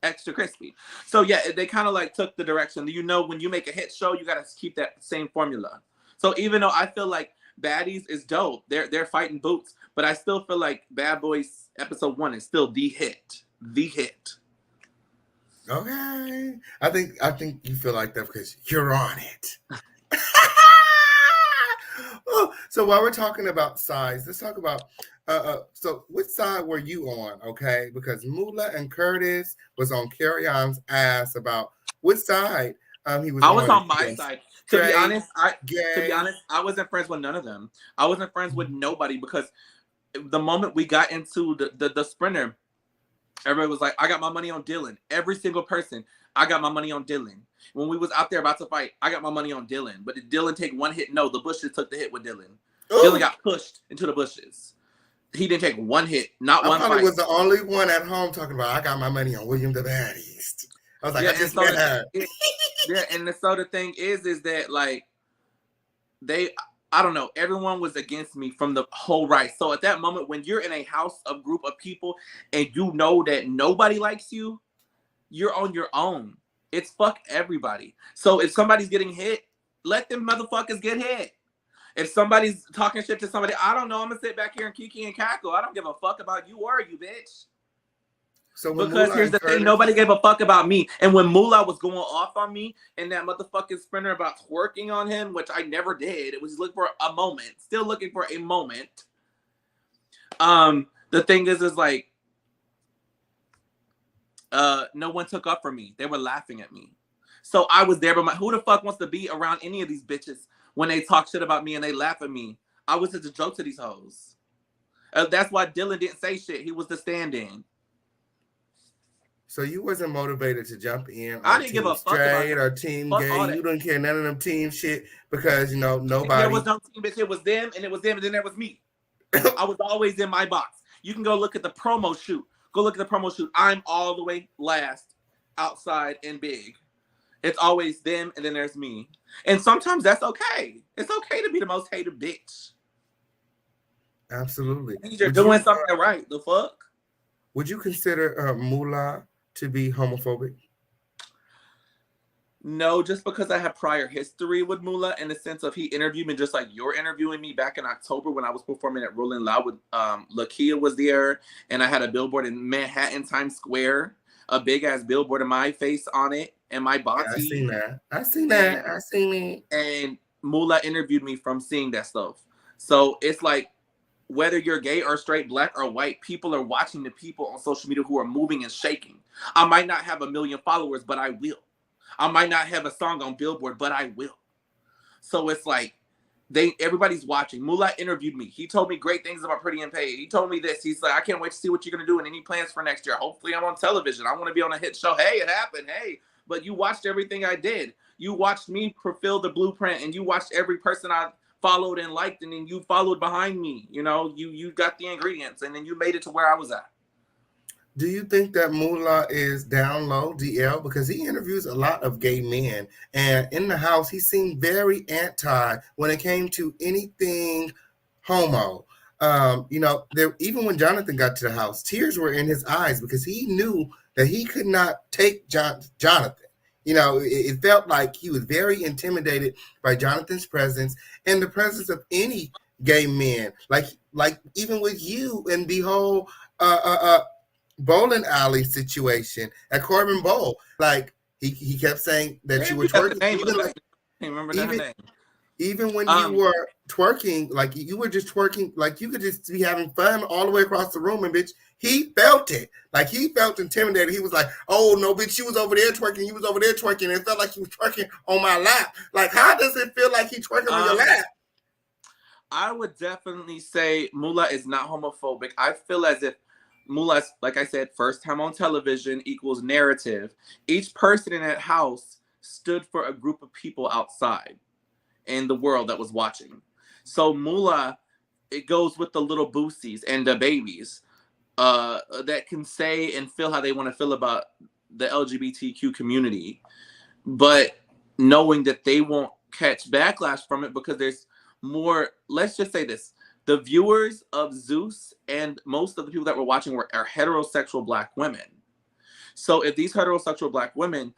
Extra crispy. So yeah, they kind of like took the direction. You know, when you make a hit show, you got to keep that same formula. So even though I feel like Baddies is dope, they're fighting boots, but I still feel like Bad Boys episode 1 is still the hit. Okay. I think you feel like that because you're on it. Oh, so while we're talking about size, let's talk about So which side were you on? Okay, because Moolah and Curtis was on Carry On's ass about which side he was I was on. on my side. To be Straight, honest, gay. I wasn't friends with none of them. I wasn't friends with nobody because the moment we got into the sprinter, everybody was like, I got my money on Dylan. Every single person, I got my money on Dylan. When we was out there about to fight, I got my money on Dylan. But did Dylan take one hit? No, the bushes took the hit with Dylan. Ooh. Dylan got pushed into the bushes. He didn't take one hit, not one I fight. probably was the only one at home talking about I got my money on William the Baddest. I was like, Yeah, I just met her. So the thing is that like I don't know, everyone was against me from the whole ride. So at that moment, when you're in a house of group of people and you know that nobody likes you, you're on your own. It's fuck everybody. So if somebody's getting hit, let them motherfuckers get hit. If somebody's talking shit to somebody, I don't know, I'm gonna sit back here and kiki and cackle. I don't give a fuck about you or you, bitch. So because here's the thing, nobody gave a fuck about me. And when Moolah was going off on me and that motherfucking sprinter about twerking on him, which I never did, it was looking for a moment, still looking for a moment. The thing is like, no one took up for me. They were laughing at me. So I was there, but who the fuck wants to be around any of these bitches when they talk shit about me and they laugh at me? I was just a joke to these hoes. That's why Dylan didn't say shit. He was the stand-in. So you wasn't motivated to jump in. I didn't give a fuck about straight or team fuck gay. You didn't care none of them team shit because nobody. There was no team bitch. It was them, and then there was me. I was always in my box. You can go look at the promo shoot. Go look at the promo shoot. I'm all the way last, outside and big. It's always them, and then there's me. And sometimes that's okay. It's okay to be the most hated bitch. Absolutely. You're doing something right. The fuck? Would you consider Moolah to be homophobic? No, just because I have prior history with Moolah in the sense of he interviewed me just like you're interviewing me back in October when I was performing at Rolling Loud with Lakia was there, and I had a billboard in Manhattan Times Square, a big ass billboard of my face on it and my body. Yeah, I seen it. And Moolah interviewed me from seeing that stuff. So it's like, whether you're gay or straight, black or white, people are watching the people on social media who are moving and shaking. I might not have 1 million followers, but I will. I might not have a song on Billboard, but I will. So it's like everybody's watching. Moolah interviewed me. He told me great things about Pretty and Paid. He told me this. He's like, I can't wait to see what you're going to do and any plans for next year. Hopefully I'm on television. I want to be on a hit show. Hey, it happened. Hey, but you watched everything I did. You watched me fulfill the blueprint, and you watched every person I followed and liked, and then you followed behind me. You got the ingredients, and then you made it to where I was at. Do you think that Moolah is down low, DL? Because he interviews a lot of gay men, and in the house, he seemed very anti when it came to anything homo. Even when Jonathan got to the house, tears were in his eyes because he knew that he could not take Jonathan. It felt like he was very intimidated by Jonathan's presence and the presence of any gay men. Like even with you and the whole bowling alley situation at Corbin Bowl. Like he kept saying that you were twerking. Even when you were twerking, like you were just twerking, like you could just be having fun all the way across the room, and bitch, he felt it. Like he felt intimidated. He was like, "Oh no, bitch, she was over there twerking. He was over there twerking. And it felt like he was twerking on my lap. Like, how does it feel like he's twerking on your lap?" I would definitely say Moolah is not homophobic. I feel as if Moolah's, like I said, first time on television equals narrative. Each person in that house stood for a group of people outside in the world that was watching. So Moolah, it goes with the little boosies and the babies that can say and feel how they want to feel about the LGBTQ community, but knowing that they won't catch backlash from it because there's more. Let's just say this: the viewers of Zeus and most of the people that were watching are heterosexual Black women. So if these heterosexual Black women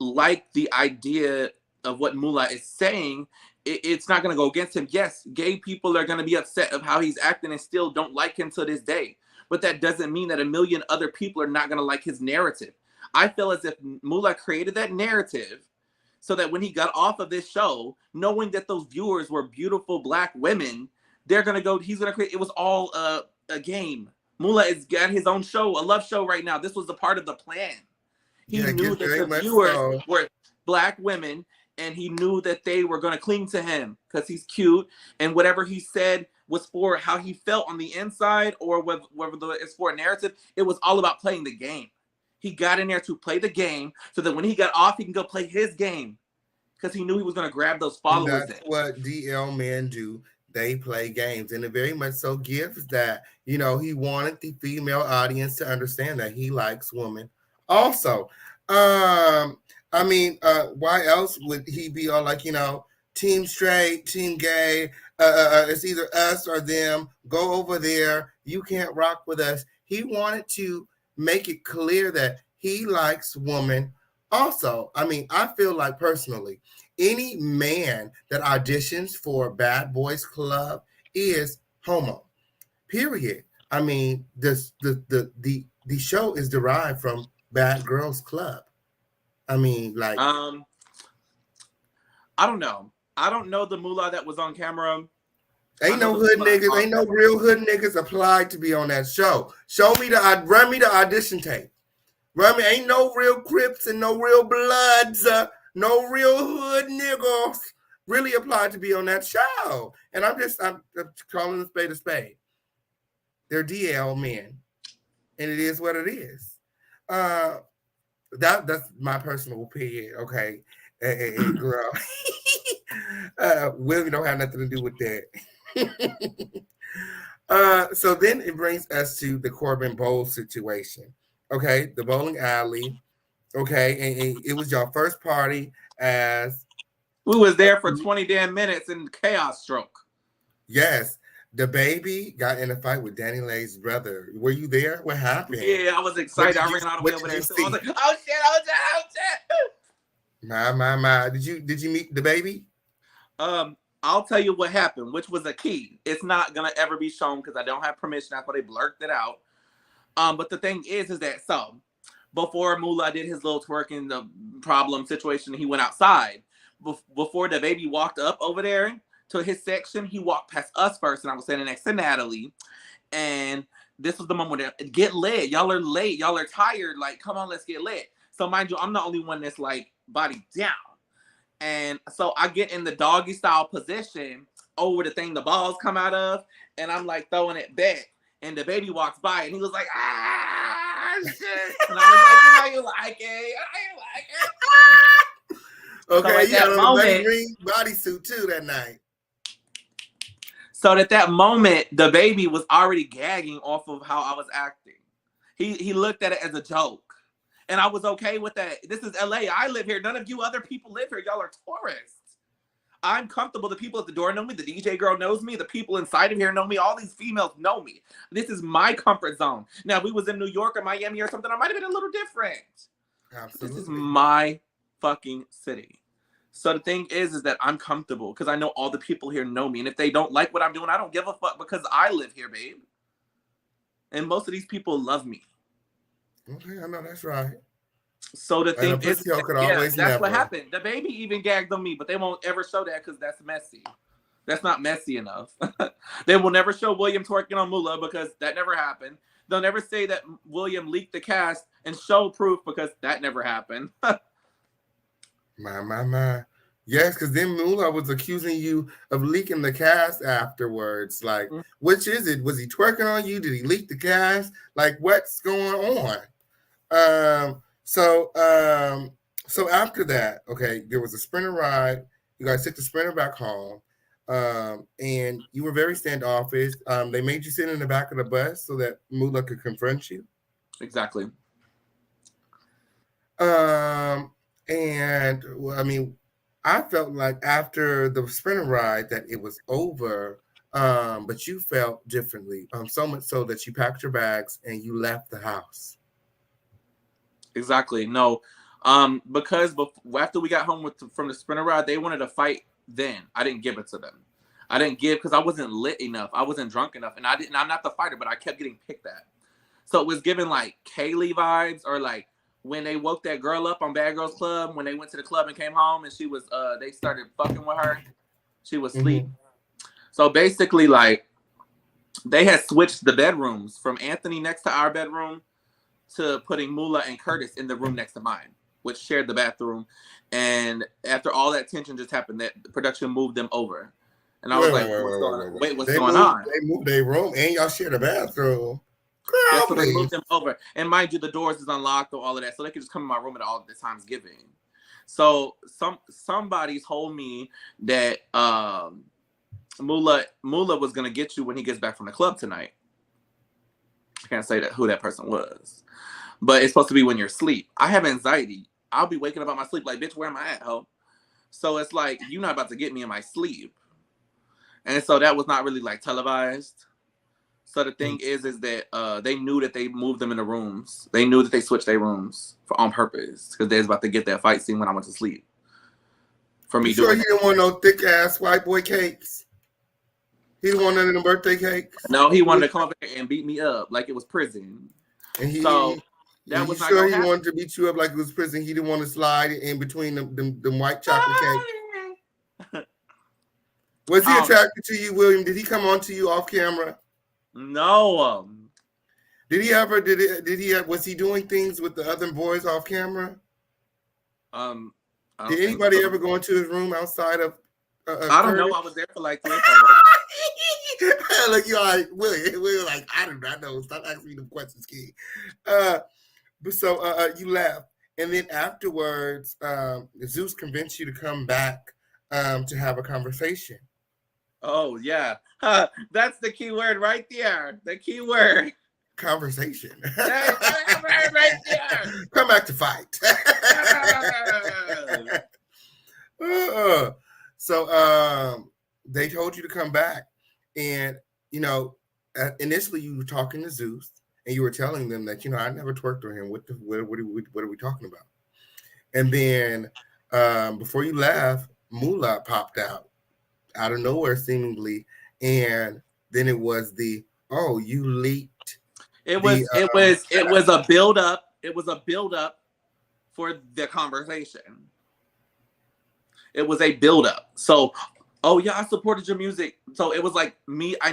like the idea of what Moolah is saying, it's not going to go against him. Yes, gay people are going to be upset of how he's acting and still don't like him to this day. But that doesn't mean that 1 million other people are not going to like his narrative. I feel as if Moolah created that narrative so that when he got off of this show, knowing that those viewers were beautiful Black women, they're gonna go. He's gonna create. It was all a game. Moolah is got his own show, a love show right now. This was a part of the plan. He knew that the viewers were Black women, and he knew that they were going to cling to him because he's cute, and whatever he said was for how he felt on the inside, or whether it's for a narrative. It was all about playing the game. He got in there to play the game so that when he got off, he can go play his game because he knew he was going to grab those followers. And that's what DL men do. They play games, and it very much so gives that, you know, he wanted the female audience to understand that he likes women. Also, I mean, why else would he be all like, you know, team straight, team gay, it's either us or them, go over there, you can't rock with us. He wanted to make it clear that he likes women. Also, I mean, I feel like personally, any man that auditions for Bad Boys Club is homo. Period. I mean, the show is derived from Bad Girls Club. I mean, like, I don't know. I don't know the moolah that was on camera. Ain't no hood niggas, ain't no real hood niggas applied to be on that show. Run me the audition tape. Run me, ain't no real Crips and no real Bloods, no real hood niggas really applied to be on that show. And I'm calling a spade a spade. They're DL men, and it is what it is. That's my personal opinion. Okay, girl, women don't have nothing to do with that. So then it brings us to the Corbin Bowles situation. Okay, the bowling alley. Okay, and it was your first party as we was there for 20 damn minutes and chaos stroke. Yes, the baby got in a fight with Danny Lay's brother. Were you there? What happened? Yeah, I was excited. I ran all the way over there. So I was like, oh shit. My. Did you meet the baby? I'll tell you what happened, which was a key. It's not gonna ever be shown because I don't have permission. That's why they blurted it out. But the thing is that so before Moolah did his little twerking the problem situation, he went outside. Before the baby walked up over there to his section, he walked past us first, and I was standing next to Natalie. And this was the moment where get lit. Y'all are late. Y'all are tired. Like, come on, let's get lit. So mind you, I'm the only one that's like body down. And so I get in the doggy style position over the thing the balls come out of, and I'm like throwing it back. And the baby walks by, and he was like, shit. And I was like, you like it. Okay, so at that moment, green bodysuit too that night. So at that moment, the baby was already gagging off of how I was acting. He looked at it as a joke. And I was okay with that. This is LA. I live here. None of you other people live here. Y'all are tourists. I'm comfortable. The people at the door know me. The DJ girl knows me. The people inside of here know me. All these females know me. This is my comfort zone. Now, if we was in New York or Miami or something, I might have been a little different. Absolutely. This is my fucking city. So the thing is that I'm comfortable because I know all the people here know me. And if they don't like what I'm doing, I don't give a fuck because I live here, babe. And most of these people love me. Okay, I know that's right. So the thing is, that's what happened. The baby even gagged on me, but they won't ever show that because that's messy. That's not messy enough. They will never show William twerking on Moolah because that never happened. They'll never say that William leaked the cast and show proof because that never happened. My. Yes, because then Moolah was accusing you of leaking the cast afterwards. Like, which is it? Was he twerking on you? Did he leak the cast? Like, what's going on? So after that, okay, there was a Sprinter ride. You guys took the Sprinter back home, and you were very standoffish. They made you sit in the back of the bus so that Moolah could confront you. Exactly. And well, I mean, I felt like after the Sprinter ride that it was over, but you felt differently. So much so that you packed your bags and you left the house. Exactly. No, because after we got home from the Sprinter ride, they wanted to fight. Then I didn't give it to them. I didn't give because I wasn't lit enough. I wasn't drunk enough, and I'm not the fighter, but I kept getting picked at. So it was giving like Kaylee vibes, or like when they woke that girl up on Bad Girls Club when they went to the club and came home, and she was they started fucking with her. She was asleep. So basically, like, they had switched the bedrooms from Anthony next to our bedroom to putting Mula and Curtis in the room next to mine, which shared the bathroom. And after all that tension just happened, that the production moved them over. And I was like, what's going on? They moved their room and y'all shared a bathroom. Girl, so they moved them over. And mind you, the doors is unlocked or all of that. So they could just come in my room at all the times giving. So somebody told me that Mula was gonna get you when he gets back from the club tonight. I can't say who that person was. But it's supposed to be when you're asleep. I have anxiety. I'll be waking up out my sleep like, bitch, where am I at, ho? So it's like, you're not about to get me in my sleep. And so that was not really like televised. So the thing is that they knew that they moved them in the rooms. They knew that they switched their rooms on purpose because they was about to get that fight scene when I went to sleep. For me, sure he didn't want no thick ass white boy cakes. He didn't want none of them birthday cakes. No, he wanted to come up here and beat me up like it was prison. And he, so that was not sure he happen. wanted to beat you up like it was prison. He didn't want to slide in between them white chocolate cakes. Was he attracted to you, William? Did he come on to you off camera? No. Did he ever? Was he doing things with the other boys off camera? Did anybody ever go into his room outside of? I don't know. I was there for like 3 or 4 days. Look, you all right, William, like, I do not know. Stop asking me the questions, Key. So you left, and then afterwards, Zeus convinced you to come back to have a conversation. Oh yeah, that's the key word right there. The key word. Conversation. Right there. Come back to fight. So they told you to come back, and initially you were talking to Zeus, and you were telling them that I never twerked on him. What are we talking about? And then before you left, Mula popped out of nowhere seemingly, and then it was you leaked. It was a build up. It was a build up for the conversation. It was a build up. So, oh yeah, I supported your music. So it was like me. I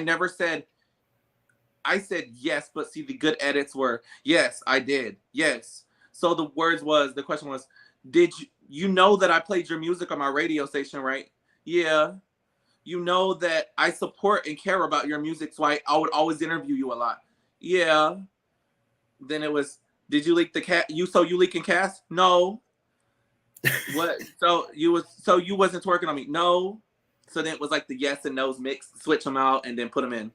said yes, but see, the good edits were yes, I did. Yes. So the question was, did you know that I played your music on my radio station, right? Yeah. You know that I support and care about your music, so I would always interview you a lot. Yeah. Then it was, did you leak the cat? You leaking cast? No. What? So you wasn't twerking on me? No. So then it was like the yes and no's mix, switch them out, and then put them in.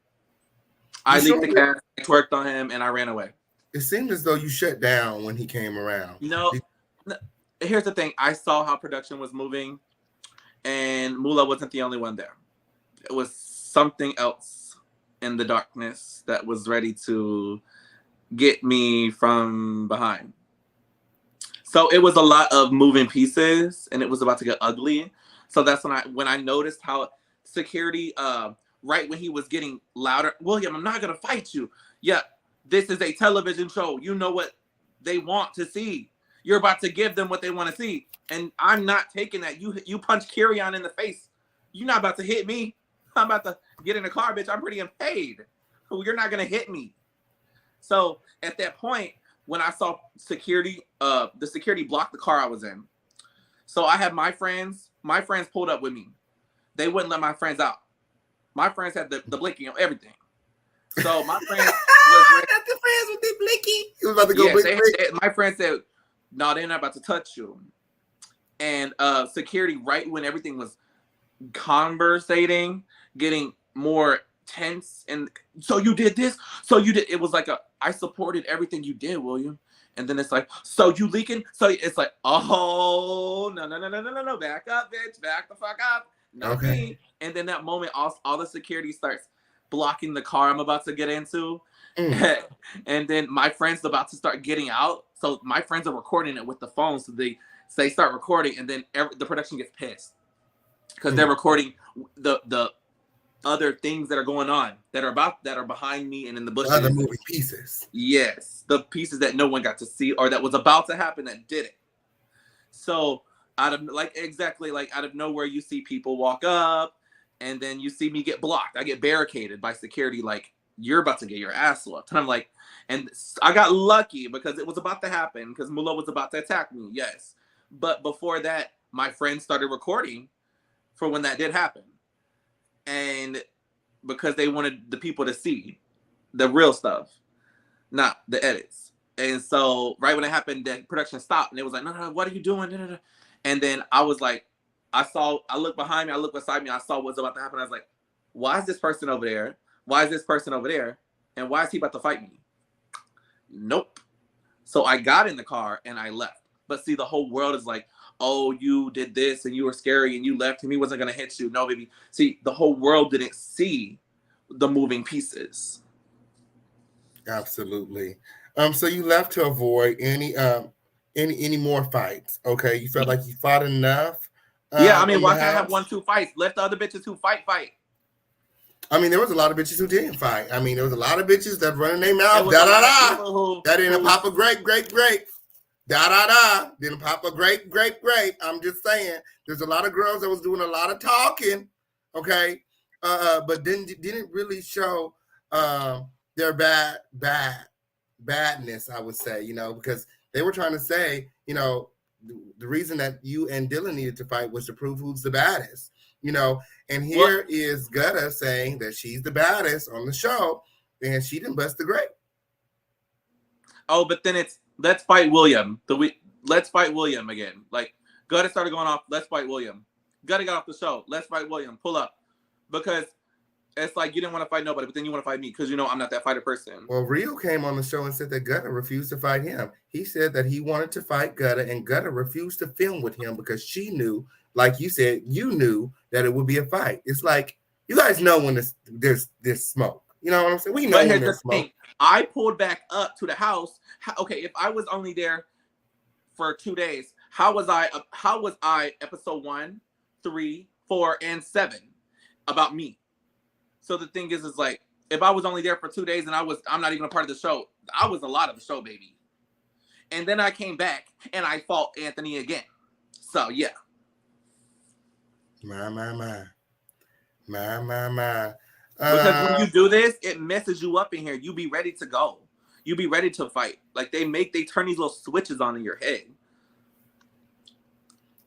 I leaked the cast, I twerked on him, and I ran away. It seemed as though you shut down when he came around. No. Here's the thing. I saw how production was moving, and Mula wasn't the only one there. It was something else in the darkness that was ready to get me from behind. So it was a lot of moving pieces, and it was about to get ugly. So that's when I noticed how security, right when he was getting louder, William, I'm not gonna fight you. Yeah, this is a television show. You know what they want to see. You're about to give them what they want to see, and I'm not taking that. You punch Kyrian in the face. You're not about to hit me. I'm about to get in the car, bitch. I'm pretty unpaid. You're not gonna hit me. So at that point, when I saw security, the security blocked the car I was in. So I had my friends pulled up with me. They wouldn't let my friends out. My friends had the blinking on everything. So my friends was got the friends with the blinky. He was about to go blink. My friend said, no, they're not about to touch you. And security, right when everything was conversating, getting more tense, and so you did this, so you did. It was like I supported everything you did, William. And then it's like, so you leaking? So it's like, oh no, back up, bitch, back the fuck up. Not me. And then that moment, all the security starts blocking the car I'm about to get into. And then my friend's about to start getting out. So my friends are recording it with the phone. So they start recording, and then the production gets pissed because they're recording the other things that are going on that are behind me and in the bushes. Other moving pieces. Yes, the pieces that no one got to see or that was about to happen that didn't. So out of nowhere, you see people walk up. And then you see me get blocked. I get barricaded by security, like, you're about to get your ass whooped. And I'm like, and I got lucky because it was about to happen because Mulo was about to attack me, yes. But before that, my friends started recording for when that did happen. And because they wanted the people to see the real stuff, not the edits. And so right when it happened, the production stopped and it was like, no, what are you doing? And then I was like, I looked behind me, I looked beside me, I saw what's about to happen. I was like, why is this person over there? Why is this person over there? And why is he about to fight me? Nope. So I got in the car and I left. But see, the whole world is like, oh, you did this and you were scary and you left him. He wasn't going to hit you. No, baby. See, the whole world didn't see the moving pieces. Absolutely. So you left to avoid any more fights. Okay. You felt like you fought enough. Yeah, I mean, why can't I have 1-2 fights? Let the other bitches who fight. I mean, there was a lot of bitches who didn't fight. I mean, there was a lot of bitches that running their mouth. That didn't pop a grape. Didn't pop a grape. I'm just saying, there's a lot of girls that was doing a lot of talking. Okay. But didn't really show their badness, I would say, you know, because they were trying to say, you know, the reason that you and Dylan needed to fight was to prove who's the baddest, you know. And here is Gutta saying that she's the baddest on the show, and she didn't bust the grape. Oh, but then it's let's fight William. Let's fight William again. Like Gutta started going off. Let's fight William. Gutta got off the show. Let's fight William. Pull up, because it's like you didn't want to fight nobody, but then you want to fight me because you know I'm not that fighter person. Well, Rio came on the show and said that Gutta refused to fight him. He said that he wanted to fight Gutta, and Gutta refused to film with him because she knew, like you said, you knew that it would be a fight. It's like, you guys know when there's smoke. You know what I'm saying? We know when there's smoke. I pulled back up to the house. Okay, if I was only there for 2 days, how was I episode 1, 3, 4, and 7 about me? So the thing is like, if I was only there for 2 days and I'm not even a part of the show, I was a lot of the show, baby. And then I came back and I fought Anthony again. So yeah. My. Because when you do this, it messes you up in here. You be ready to go. You be ready to fight. Like they turn these little switches on in your head.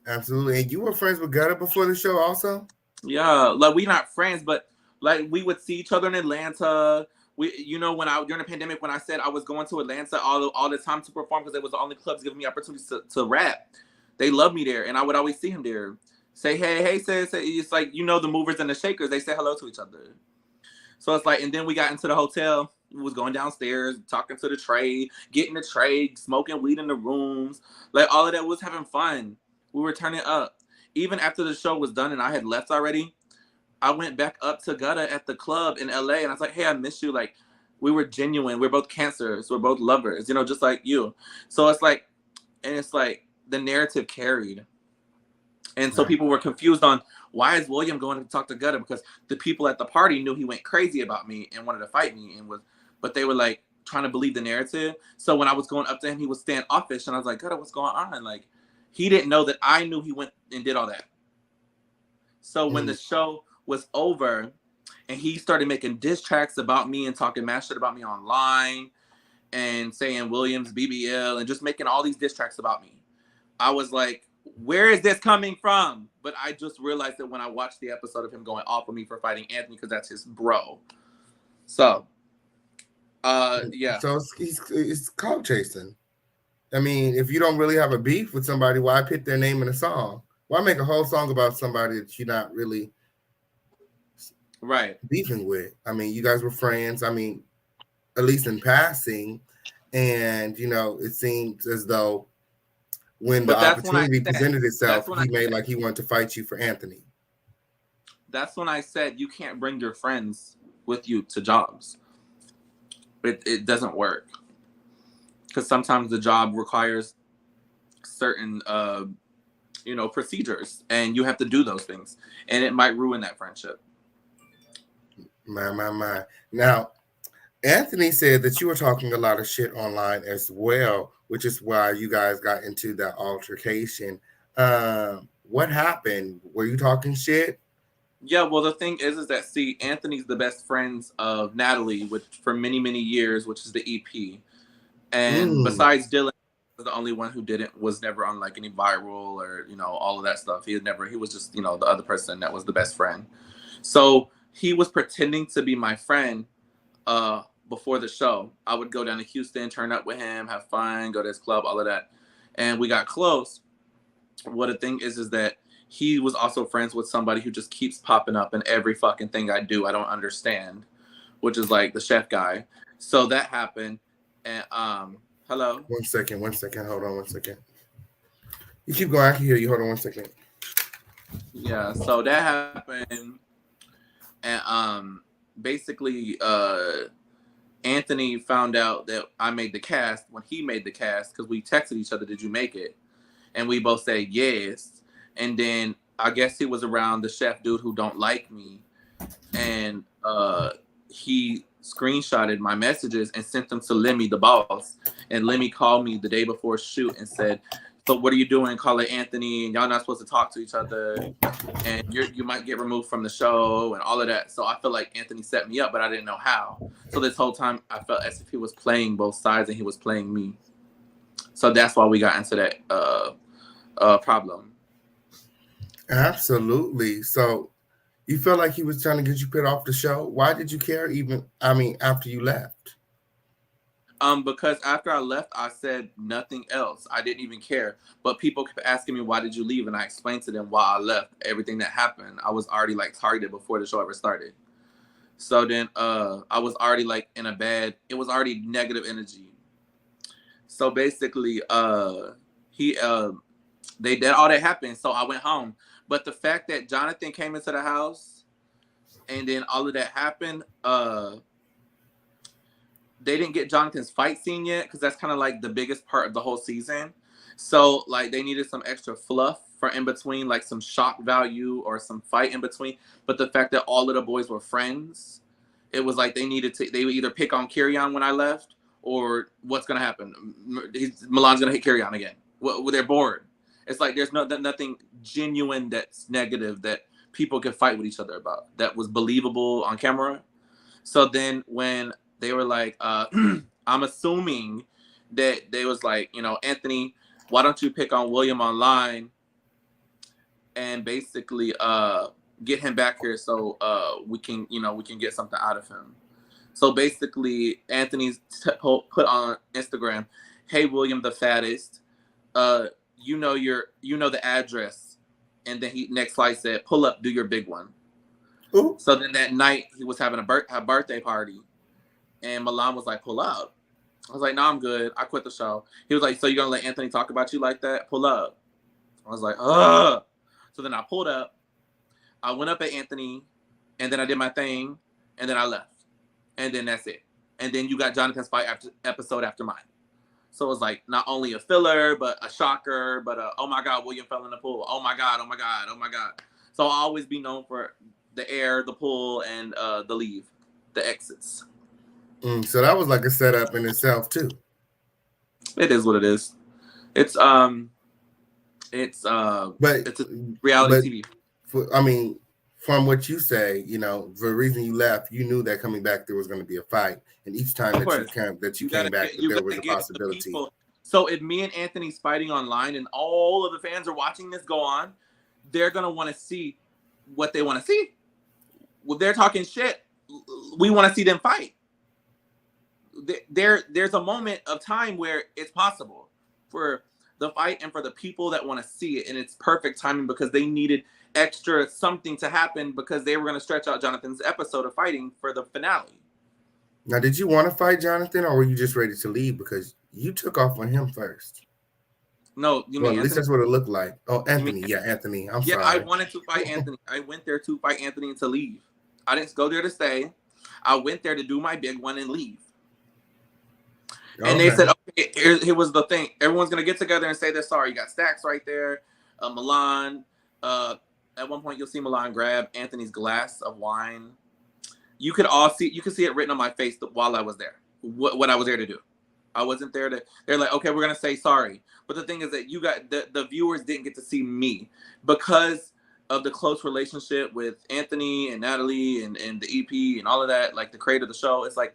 Absolutely. And you were friends with Gutta before the show also? Yeah, like we not friends, but like we would see each other in Atlanta. During the pandemic, when I said I was going to Atlanta all the time to perform because it was the only clubs giving me opportunities to rap. They loved me there, and I would always see him there. Say, hey, say, it's like, you know, the movers and the shakers, they say hello to each other. So it's like, and then we got into the hotel, we was going downstairs, talking to the tray, getting the tray, smoking weed in the rooms. Like all of that was having fun. We were turning up. Even after the show was done and I had left already, I went back up to Gutta at the club in LA and I was like, hey, I miss you. Like, we were genuine. We're both cancers. We're both lovers, you know, just like you. So it's like, and it's like the narrative carried. And so people were confused on why is William going to talk to Gutta, because the people at the party knew he went crazy about me and wanted to fight me but they were like trying to believe the narrative. So when I was going up to him, he was standoffish and I was like, Gutta, what's going on? Like, he didn't know that I knew he went and did all that. So when the show was over and he started making diss tracks about me and talking mad shit about me online and saying Williams, BBL, and just making all these diss tracks about me, I was like, where is this coming from? But I just realized that when I watched the episode of him going off on me for fighting Anthony, because that's his bro. So, yeah. So it's clout chasing. I mean, if you don't really have a beef with somebody, why put their name in a song? Why make a whole song about somebody that you're not really beefing with? I mean, you guys were friends. I mean, at least in passing. And, you know, it seems as though when the opportunity presented itself, he made like he wanted to fight you for Anthony. That's when I said you can't bring your friends with you to jobs. It doesn't work. Because sometimes the job requires certain, procedures, and you have to do those things, and it might ruin that friendship. My. Now, Anthony said that you were talking a lot of shit online as well, which is why you guys got into that altercation. What happened? Were you talking shit? Yeah, well, the thing is that see, Anthony's the best friends of Natalie, which for many, many years, which is the EP. And Mm. besides Dylan, was the only one who was never on like any viral or all of that stuff. He was just the other person that was the best friend. So he was pretending to be my friend before the show. I would go down to Houston, turn up with him, have fun, go to his club, all of that, and we got close. What the thing is that he was also friends with somebody who just keeps popping up in every fucking thing I do. I don't understand, which is like the chef guy. So that happened, and hello. 1 second. Hold on 1 second. You keep going. I can hear you. Hold on 1 second. Yeah, so that happened, and basically, Anthony found out that I made the cast when he made the cast because we texted each other, "Did you make it?" And we both said yes. And then I guess he was around the chef dude who don't like me, and he screenshotted my messages and sent them to Lemmy, the boss. And Lemmy called me the day before shoot and said, "So what are you doing? Call it Anthony, and y'all not supposed to talk to each other, and you might get removed from the show and all of that." So I feel like Anthony set me up, but I didn't know how. So this whole time I felt as if he was playing both sides and he was playing me. So that's why we got into that problem. Absolutely. So you felt like he was trying to get you put off the show. Why did you care after you left? Because after I left, I said nothing else. I didn't even care. But people kept asking me, "Why did you leave?" And I explained to them why I left. Everything that happened, I was already like targeted before the show ever started. So then I was already like in a bad, it was already negative energy. So basically they did all that happened. So I went home. But the fact that Jonathan came into the house and then all of that happened, they didn't get Jonathan's fight scene yet because that's kind of like the biggest part of the whole season. So like they needed some extra fluff for in between, like some shock value or some fight in between. But the fact that all of the boys were friends, it was like they would either pick on Kerryon when I left or what's going to happen. Milan's going to hit Kerryon again. Well, they're bored. It's like there's nothing genuine that's negative that people could fight with each other about that was believable on camera. So then when they were like, I'm assuming that they was like, Anthony, why don't you pick on William online and basically get him back here so we can get something out of him. So basically Anthony's put on Instagram, "Hey William the fattest, you know the address," and then he next slide said, "Pull up, do your big one." Ooh. So then that night he was having a birthday party, and Milan was like, "Pull up." I was like, "No, I'm good. I quit the show." He was like, "So you're gonna let Anthony talk about you like that? Pull up." I was like, "Ugh." So then I pulled up. I went up at Anthony, and then I did my thing, and then I left, and then that's it. And then you got Jonathan's fight episode after mine. So it was like not only a filler, but a shocker, but oh my God, William fell in the pool. Oh my God, oh my God, oh my God. So I'll always be known for the air, the pool, and the leave, the exits. So that was like a setup in itself too. It is what it is. It's a reality TV. From what you say, the reason you left, you knew that coming back there was going to be a fight, and each time that you came back, there was a possibility. So if me and Anthony's fighting online, and all of the fans are watching this go on, they're gonna want to see what they want to see. Well, they're talking shit. We want to see them fight. There's a moment of time where it's possible for the fight and for the people that want to see it, and it's perfect timing because they needed extra something to happen because they were going to stretch out Jonathan's episode of fighting for the finale. Now, did you want to fight Jonathan, or were you just ready to leave because you took off on him first? No, at least that's what it looked like. Oh, Anthony. Yeah, Anthony. I'm sorry. Yeah, I wanted to fight Anthony. I went there to fight Anthony and to leave. I didn't go there to stay. I went there to do my big one and leave. Okay. And they said, okay, here was the thing. Everyone's going to get together and say they're sorry. You got Stacks right there. Milan. At one point, you'll see Milan grab Anthony's glass of wine. You could see it written on my face while I was there. What I was there to do. I wasn't there to. They're like, okay, we're gonna say sorry. But the thing is that you got the viewers didn't get to see me because of the close relationship with Anthony and Natalie and the EP and all of that, like the creator of the show, it's like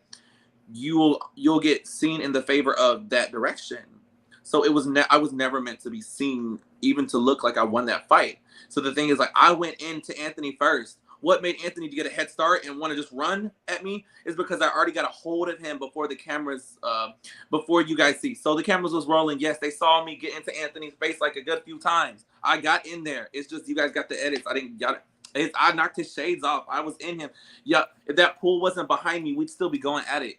you'll get seen in the favor of that direction. So it was I was never meant to be seen, even to look like I won that fight. So the thing is, like, I went into Anthony first. What made Anthony to get a head start and want to just run at me is because I already got a hold of him before the cameras, before you guys see. So the cameras was rolling. Yes, they saw me get into Anthony's face like a good few times. I got in there. It's just you guys got the edits. I didn't got it. I knocked his shades off. I was in him. Yeah, if that pool wasn't behind me, we'd still be going at it.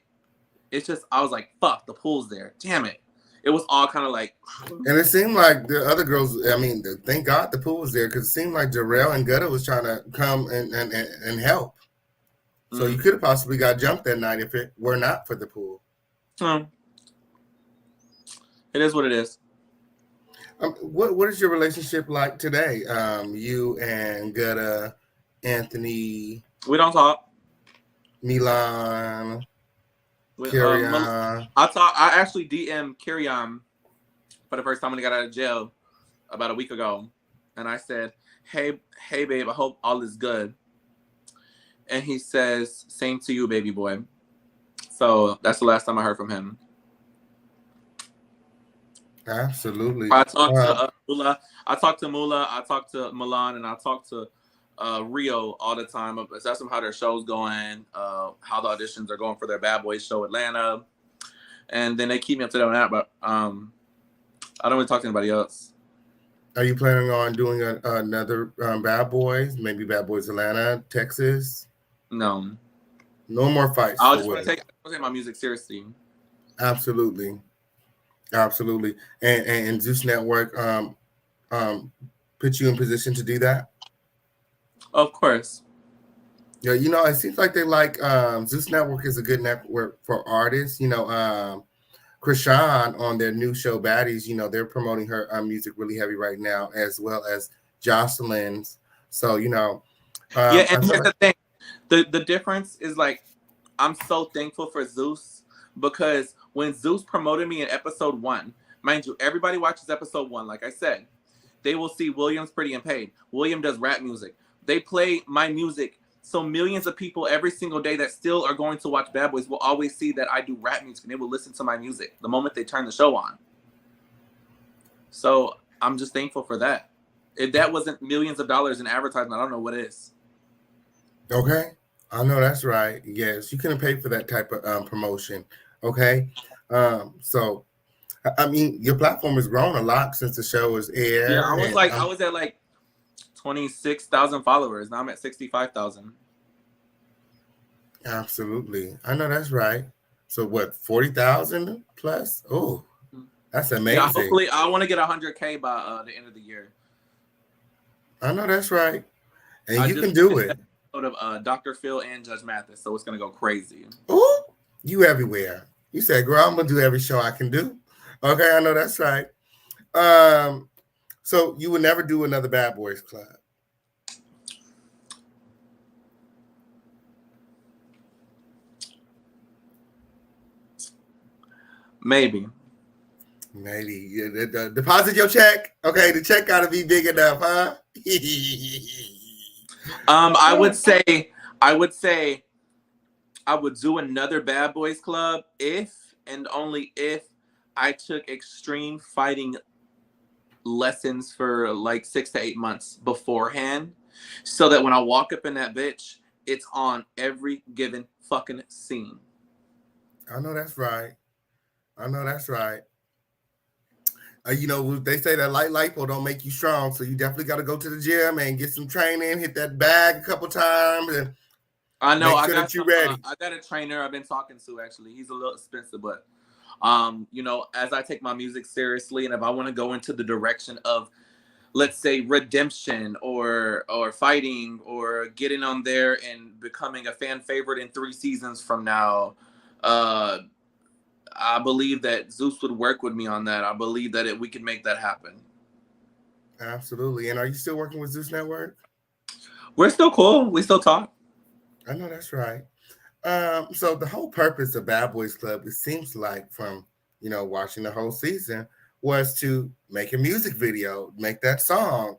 It's just I was like, fuck, the pool's there. Damn it. It was all kind of like. And it seemed like the other girls, I mean, thank God the pool was there, because it seemed like Jarrell and Gutta was trying to come and help. So you could have possibly got jumped that night if it were not for the pool. It is what it is. What is your relationship like today? You and Gutta, Anthony. We don't talk. Milan. I actually DM'd Kiriam for the first time when he got out of jail about a week ago, and I said, hey babe, I hope all is good. And he says, same to you, baby boy. So that's the last time I heard from him. Absolutely. I talked to Mula. I talked to Milan, and I talked to Rio all the time. Ask them how their show's going, how the auditions are going for their Bad Boys show Atlanta, and then they keep me up to date on that. But I don't really talk to anybody else. Are you planning on doing another Bad Boys? Maybe Bad Boys Atlanta, Texas? No more fights. I just want to take my music seriously. Absolutely. And Zeus Network put you in position to do that? Of course. Yeah, it seems like they like Zeus Network is a good network for artists. Krishan on their new show Baddies, they're promoting her music really heavy right now, as well as Jocelyn's. So yeah, and here's the thing. The difference is, like, I'm so thankful for Zeus, because when Zeus promoted me in episode 1, mind you, everybody watches episode 1. Like I said, they will see William's Pretty and Paid. William does rap music. They play my music, so millions of people every single day that still are going to watch Bad Boys will always see that I do rap music, and they will listen to my music the moment they turn the show on. So I'm just thankful for that. If that wasn't millions of dollars in advertisement, I don't know what is. Okay, I know that's right. Yes, you couldn't pay for that type of promotion. Okay, so I mean, your platform has grown a lot since the show was aired. Yeah, I was at like 26,000 followers. Now I'm at 65,000. Absolutely. I know that's right. So what, 40,000 plus? Oh, that's amazing. Yeah, hopefully I want to get 100K by the end of the year. I know that's right. And you can do it. Of Dr. Phil and Judge Mathis, so it's going to go crazy. Oh, you everywhere. You said, girl, I'm going to do every show I can do. Okay, I know that's right. So you would never do another Bad Boys Club? Maybe. Deposit your check. Okay, the check got to be big enough, huh? I would say I would do another Bad Boys Club if and only if I took extreme fighting lessons for like 6 to 8 months beforehand, so that when I walk up in that bitch, it's on every given fucking scene. I know that's right. They say that light lipo don't make you strong, so you definitely got to go to the gym and get some training, hit that bag a couple times, and I know make sure that you're ready. I got a trainer I've been talking to, actually. He's a little expensive, but as I take my music seriously, and if I want to go into the direction of, let's say, redemption or fighting or getting on there and becoming a fan favorite in 3 seasons from now, I believe that Zeus would work with me on that. I believe that we could make that happen. Absolutely. And are you still working with Zeus Network? We're still cool. We still talk. I know that's right. So the whole purpose of Bad Boys Club, it seems like, from watching the whole season, was to make a music video, make that song.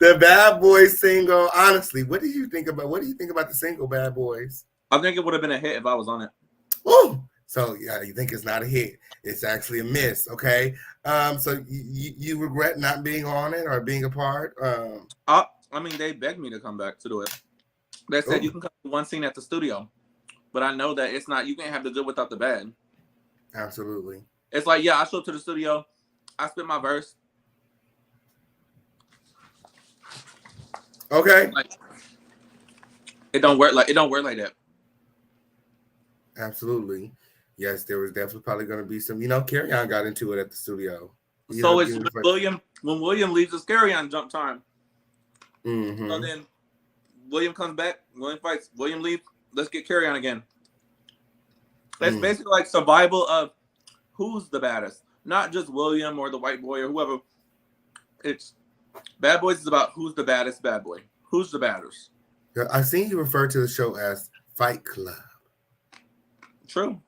The Bad Boys single. Honestly, what do you think about the single Bad Boys? I think it would have been a hit if I was on it. Woo! So yeah, you think it's not a hit? It's actually a miss. Okay. So you regret not being on it or being a part? I mean, they begged me to come back to do it. They said you can come to one scene at the studio, but I know that it's not. You can't have to do it without the band. Absolutely. It's like, yeah, I show up to the studio, I spit my verse. Okay. Like, it don't work like that. Absolutely. Yes, there was definitely probably going to be some. Carry On got into it at the studio. So it's when William leaves, it's Carry On jump time. Mm-hmm. So then William comes back. William fights. William leaves. Let's get Carry On again. It's basically like survival of who's the baddest, not just William or the white boy or whoever. It's Bad Boys is about who's the baddest bad boy. Who's the baddest? I've seen you refer to the show as Fight Club. True.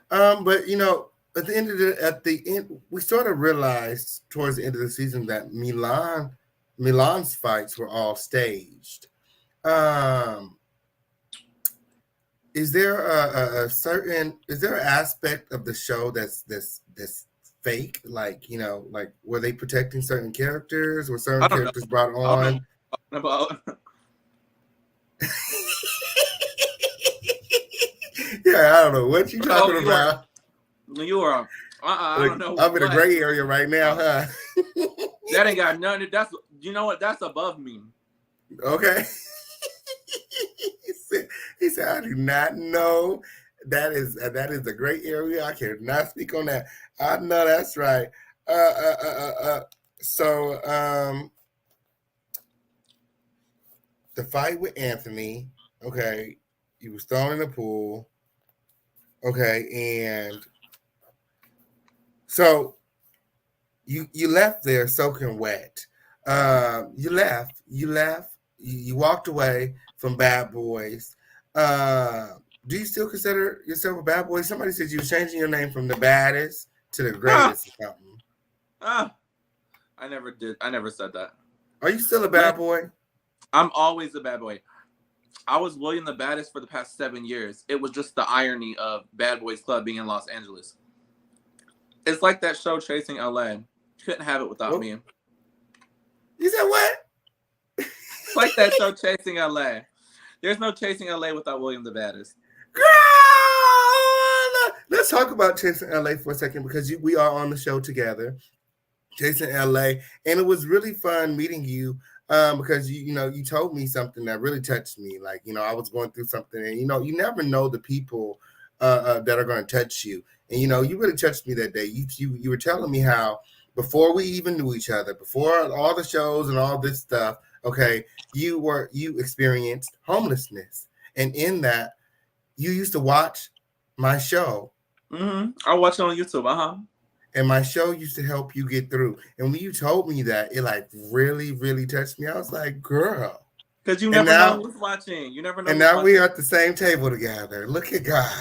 But at the end, we sort of realized towards the end of the season that Milan's fights were all staged. Is there is there an aspect of the show that's fake? Like were they protecting certain characters? Were certain characters brought on? About. Yeah, I don't know what you talking about. You are. I don't know. I'm in a gray area right now, huh? That ain't got nothing. That's what? That's above me. Okay. He said, I do not know. That is a gray area. I cannot speak on that. I know that's right. So the fight with Anthony, okay, he was thrown in the pool. Okay, and so you left there soaking wet. You left. You walked away from Bad Boys. Do you still consider yourself a bad boy? Somebody said you were changing your name from the baddest to the greatest or something. I never did. I never said that. Are you still a bad boy? I'm always a bad boy. I was William the Baddest for the past 7 years. It was just the irony of Bad Boys Club being in Los Angeles. It's like that show Chasing LA. Couldn't have it without me. You said what? It's like that show Chasing LA. There's no Chasing LA without William the Baddest. Girl! Let's talk about Chasing LA for a second because we are on the show together. Chasing LA. And it was really fun meeting you. Because you told me something that really touched me. Like, I was going through something, and you never know the people that are going to touch you. And you really touched me that day. You were telling me how before we even knew each other, before all the shows and all this stuff, okay, you experienced homelessness, and in that, you used to watch my show. Mm-hmm. I watch it on YouTube. And my show used to help you get through. And when you told me that, it like really, really touched me. I was like, girl. Because you never know who's watching. You never know. And now we are at the same table together. Look at God.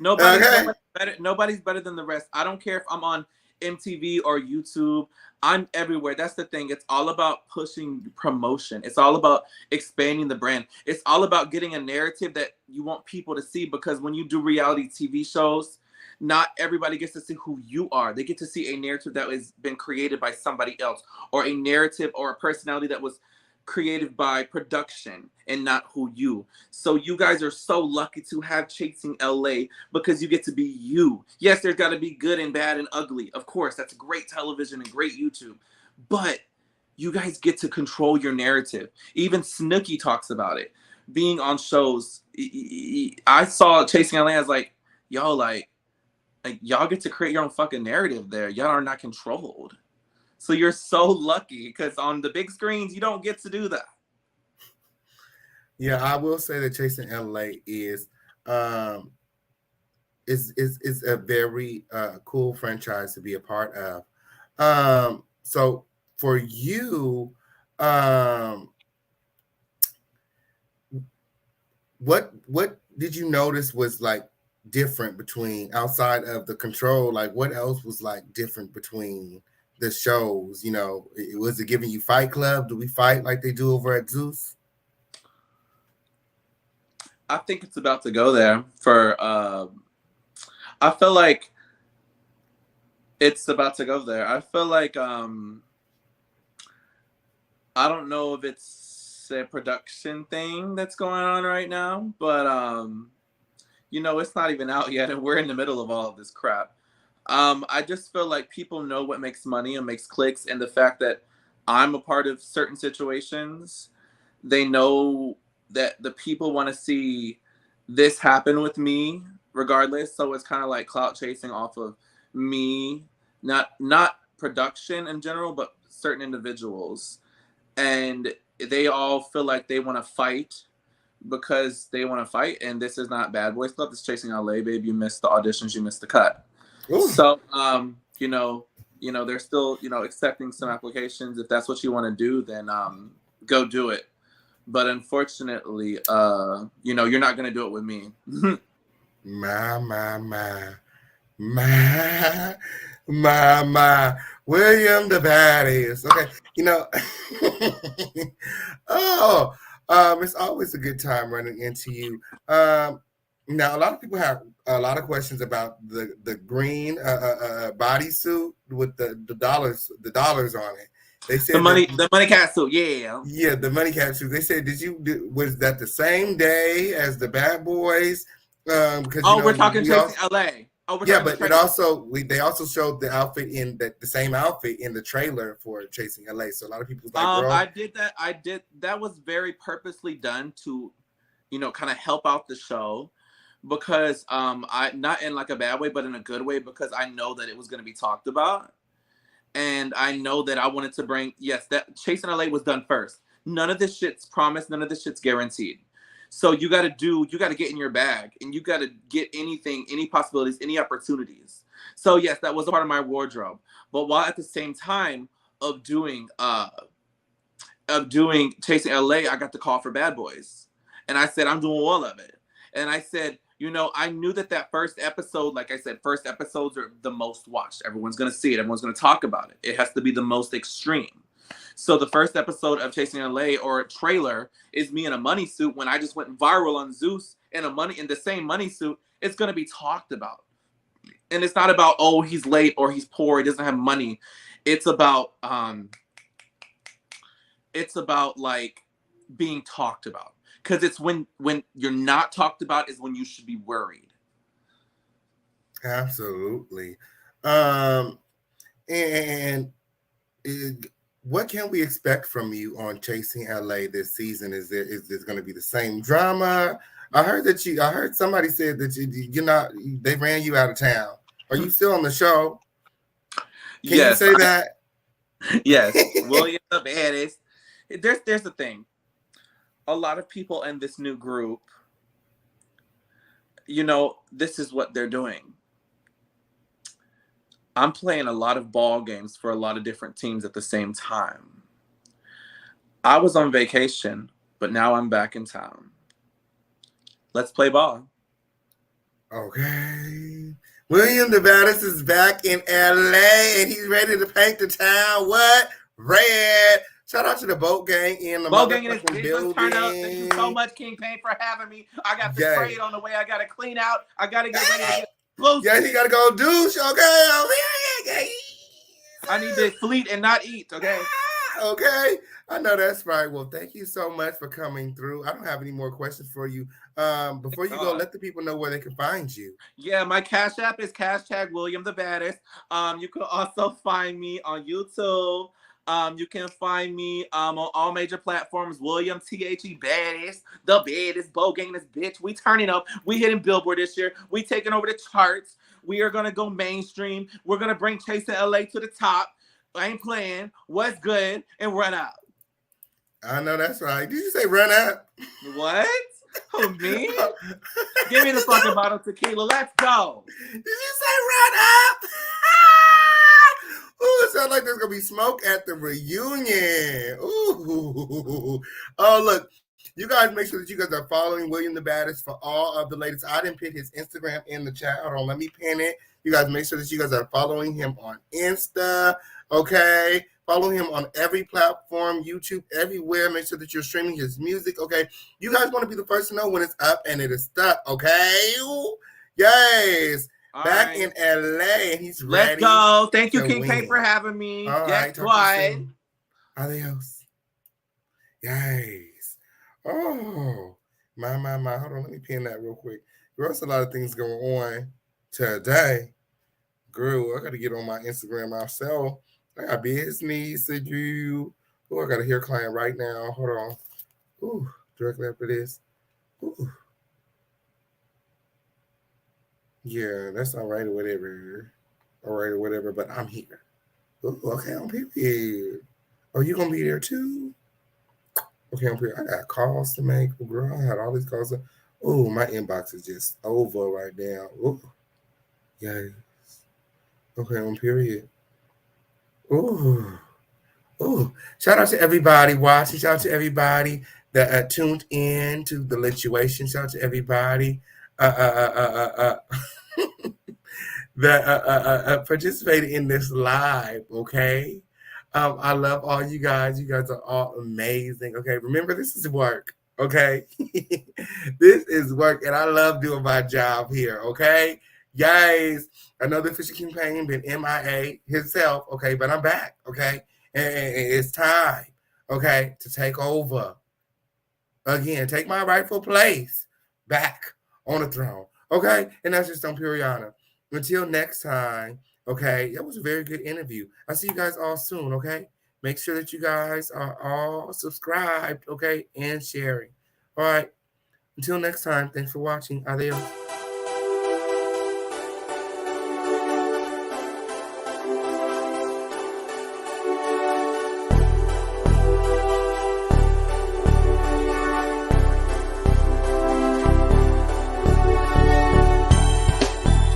Nobody's better than the rest. I don't care if I'm on MTV or YouTube. I'm everywhere. That's the thing. It's all about pushing promotion. It's all about expanding the brand. It's all about getting a narrative that you want people to see, because when you do reality TV shows, not everybody gets to see who you are. They get to see a narrative that has been created by somebody else, or a narrative or a personality that was created by production and not who you. So you guys are so lucky to have Chasing LA because you get to be you. Yes, there's got to be good and bad and ugly. Of course, that's great television and great YouTube. But you guys get to control your narrative. Even Snooki talks about it. Being on shows, I saw Chasing LA as like, yo, like y'all get to create your own fucking narrative there. Y'all are not controlled. So you're so lucky, because on the big screens, you don't get to do that. Yeah, I will say that Chasing LA is a very cool franchise to be a part of. So for you, what did you notice was like different between, outside of the control? Like what else was like different between the shows? You know, was it giving you Fight Club? Do we fight like they do over at Zeus? I think it's about to go there for. I feel like it's about to go there. I feel like I don't know if it's a production thing that's going on right now, but you know, it's not even out yet, and we're in the middle of all of this crap. I just feel like people know what makes money and makes clicks, and the fact that I'm a part of certain situations, they know that the people want to see this happen with me regardless. So it's kind of like clout chasing off of me, not production in general, but certain individuals. And they all feel like they want to fight because they want to fight. And this is not Bad Boys Club. This is Chasing LA, babe. You missed the auditions, you missed the cut. Ooh. So, you know, they're still, accepting some applications. If that's what you want to do, then go do it. But unfortunately, you're not going to do it with me. My. William the baddest. Okay. It's always a good time running into you. Now, a lot of people have a lot of questions about the green bodysuit with the dollars on it. They said the money cat suit, yeah. Yeah, the money cat suit. They said, was that the same day as the Bad Boys? Because we're talking Chasing LA. But they also showed the outfit in the same outfit in the trailer for Chasing LA. So a lot of people was like, that was very purposely done to, kind of help out the show, because I, not in like a bad way, but in a good way, because I know that it was going to be talked about. And I know that I wanted to bring, that Chasing LA was done first. None of this shit's promised. None of this shit's guaranteed. So you got to get in your bag, and you got to get anything, any possibilities, any opportunities. So yes, that was a part of my wardrobe. But while at the same time of doing Chasing LA, I got the call for Bad Boys. And I said, I'm doing all of it. And I said, I knew that first episode, like I said, first episodes are the most watched. Everyone's going to see it. Everyone's going to talk about it. It has to be the most extreme. So the first episode of Chasing LA or trailer is me in a money suit when I just went viral on Zeus in the same money suit. It's going to be talked about. And it's not about, oh, he's late or he's poor, he doesn't have money. It's about like being talked about. Because it's when you're not talked about is when you should be worried. Absolutely. What can we expect from you on Chasing LA this season? Is this going to be the same drama? I heard somebody said that you're not. They ran you out of town. Are you still on the show? Can you say that? Yes, William the baddest. There's the thing. A lot of people in this new group, this is what they're doing. I'm playing a lot of ball games for a lot of different teams at the same time. I was on vacation, but now I'm back in town. Let's play ball. Okay. William the baddest is back in LA, and he's ready to paint the town. What? Red. Shout out to the boat gang in the boat gang in this business turn up. Thank you so much, King Pain, for having me. I got the trade on the way. I got to clean out. I got to get ready to get blue. Yes, you got to go douche. Okay. I need to fleet and not eat. Okay. Okay. I know that's right. Well, thank you so much for coming through. I don't have any more questions for you. Before you go, let the people know where they can find you. Yeah, my Cash App is #William the Baddest. You can also find me on YouTube. You can find me on all major platforms. William THE Baddest, the baddest, bow gang this bitch. We turning up. We hitting Billboard this year. We taking over the charts. We are gonna go mainstream. We're gonna bring Chasing LA to the top. I ain't playing. What's good and run out. I know that's right. Did you say run out? What? Who, me? Give me the fucking bottle of tequila. Let's go. Did you say run up? Ooh, it sounds like there's gonna be smoke at the reunion. Ooh. Oh, look, you guys make sure that you guys are following William the Baddest for all of the latest. I didn't put his Instagram in the chat. Hold on, let me pin it You guys make sure that you guys are following him on Insta, okay? Follow him on every platform, YouTube, everywhere. Make sure that you're streaming his music, okay? You guys want to be the first to know when it's up and it is stuck, okay? Yes. Back in LA, and he's ready. Let's go. Thank you, King win. K, for having me. All Yes, right, talk to you soon. Adios. Yes. Oh, my. Hold on, let me pin that real quick. There's a lot of things going on today. Girl, I got to get on my Instagram myself. I got business to do. Oh, I got a hair client right now. Hold on. Ooh, directly after this. Ooh. Yeah, that's all right or whatever. All right or whatever, but I'm here. Ooh, okay, I'm period. Oh, you gonna be there too? Okay, I'm period. I got calls to make. Oh, girl, I had all these calls. Oh, my inbox is just over right now. Ooh. Yes. Okay, I'm period. Ooh. Ooh. Shout out to everybody watching. Shout out to everybody that tuned in to the Lituation. Shout out to everybody that participated in this live, okay? I love all you guys. You guys are all amazing, okay? Remember, this is work, okay? This is work, and I love doing my job here, okay? Guys, I know the Official King Pain been MIA himself, okay? But I'm back, okay? And it's time, okay, to take over. Again, take my rightful place back on the throne, okay? And that's just on Puriana. Until next time, okay? That was a very good interview. I'll see you guys all soon, okay? Make sure that you guys are all subscribed, okay? And sharing. All right. Until next time, thanks for watching. Adios.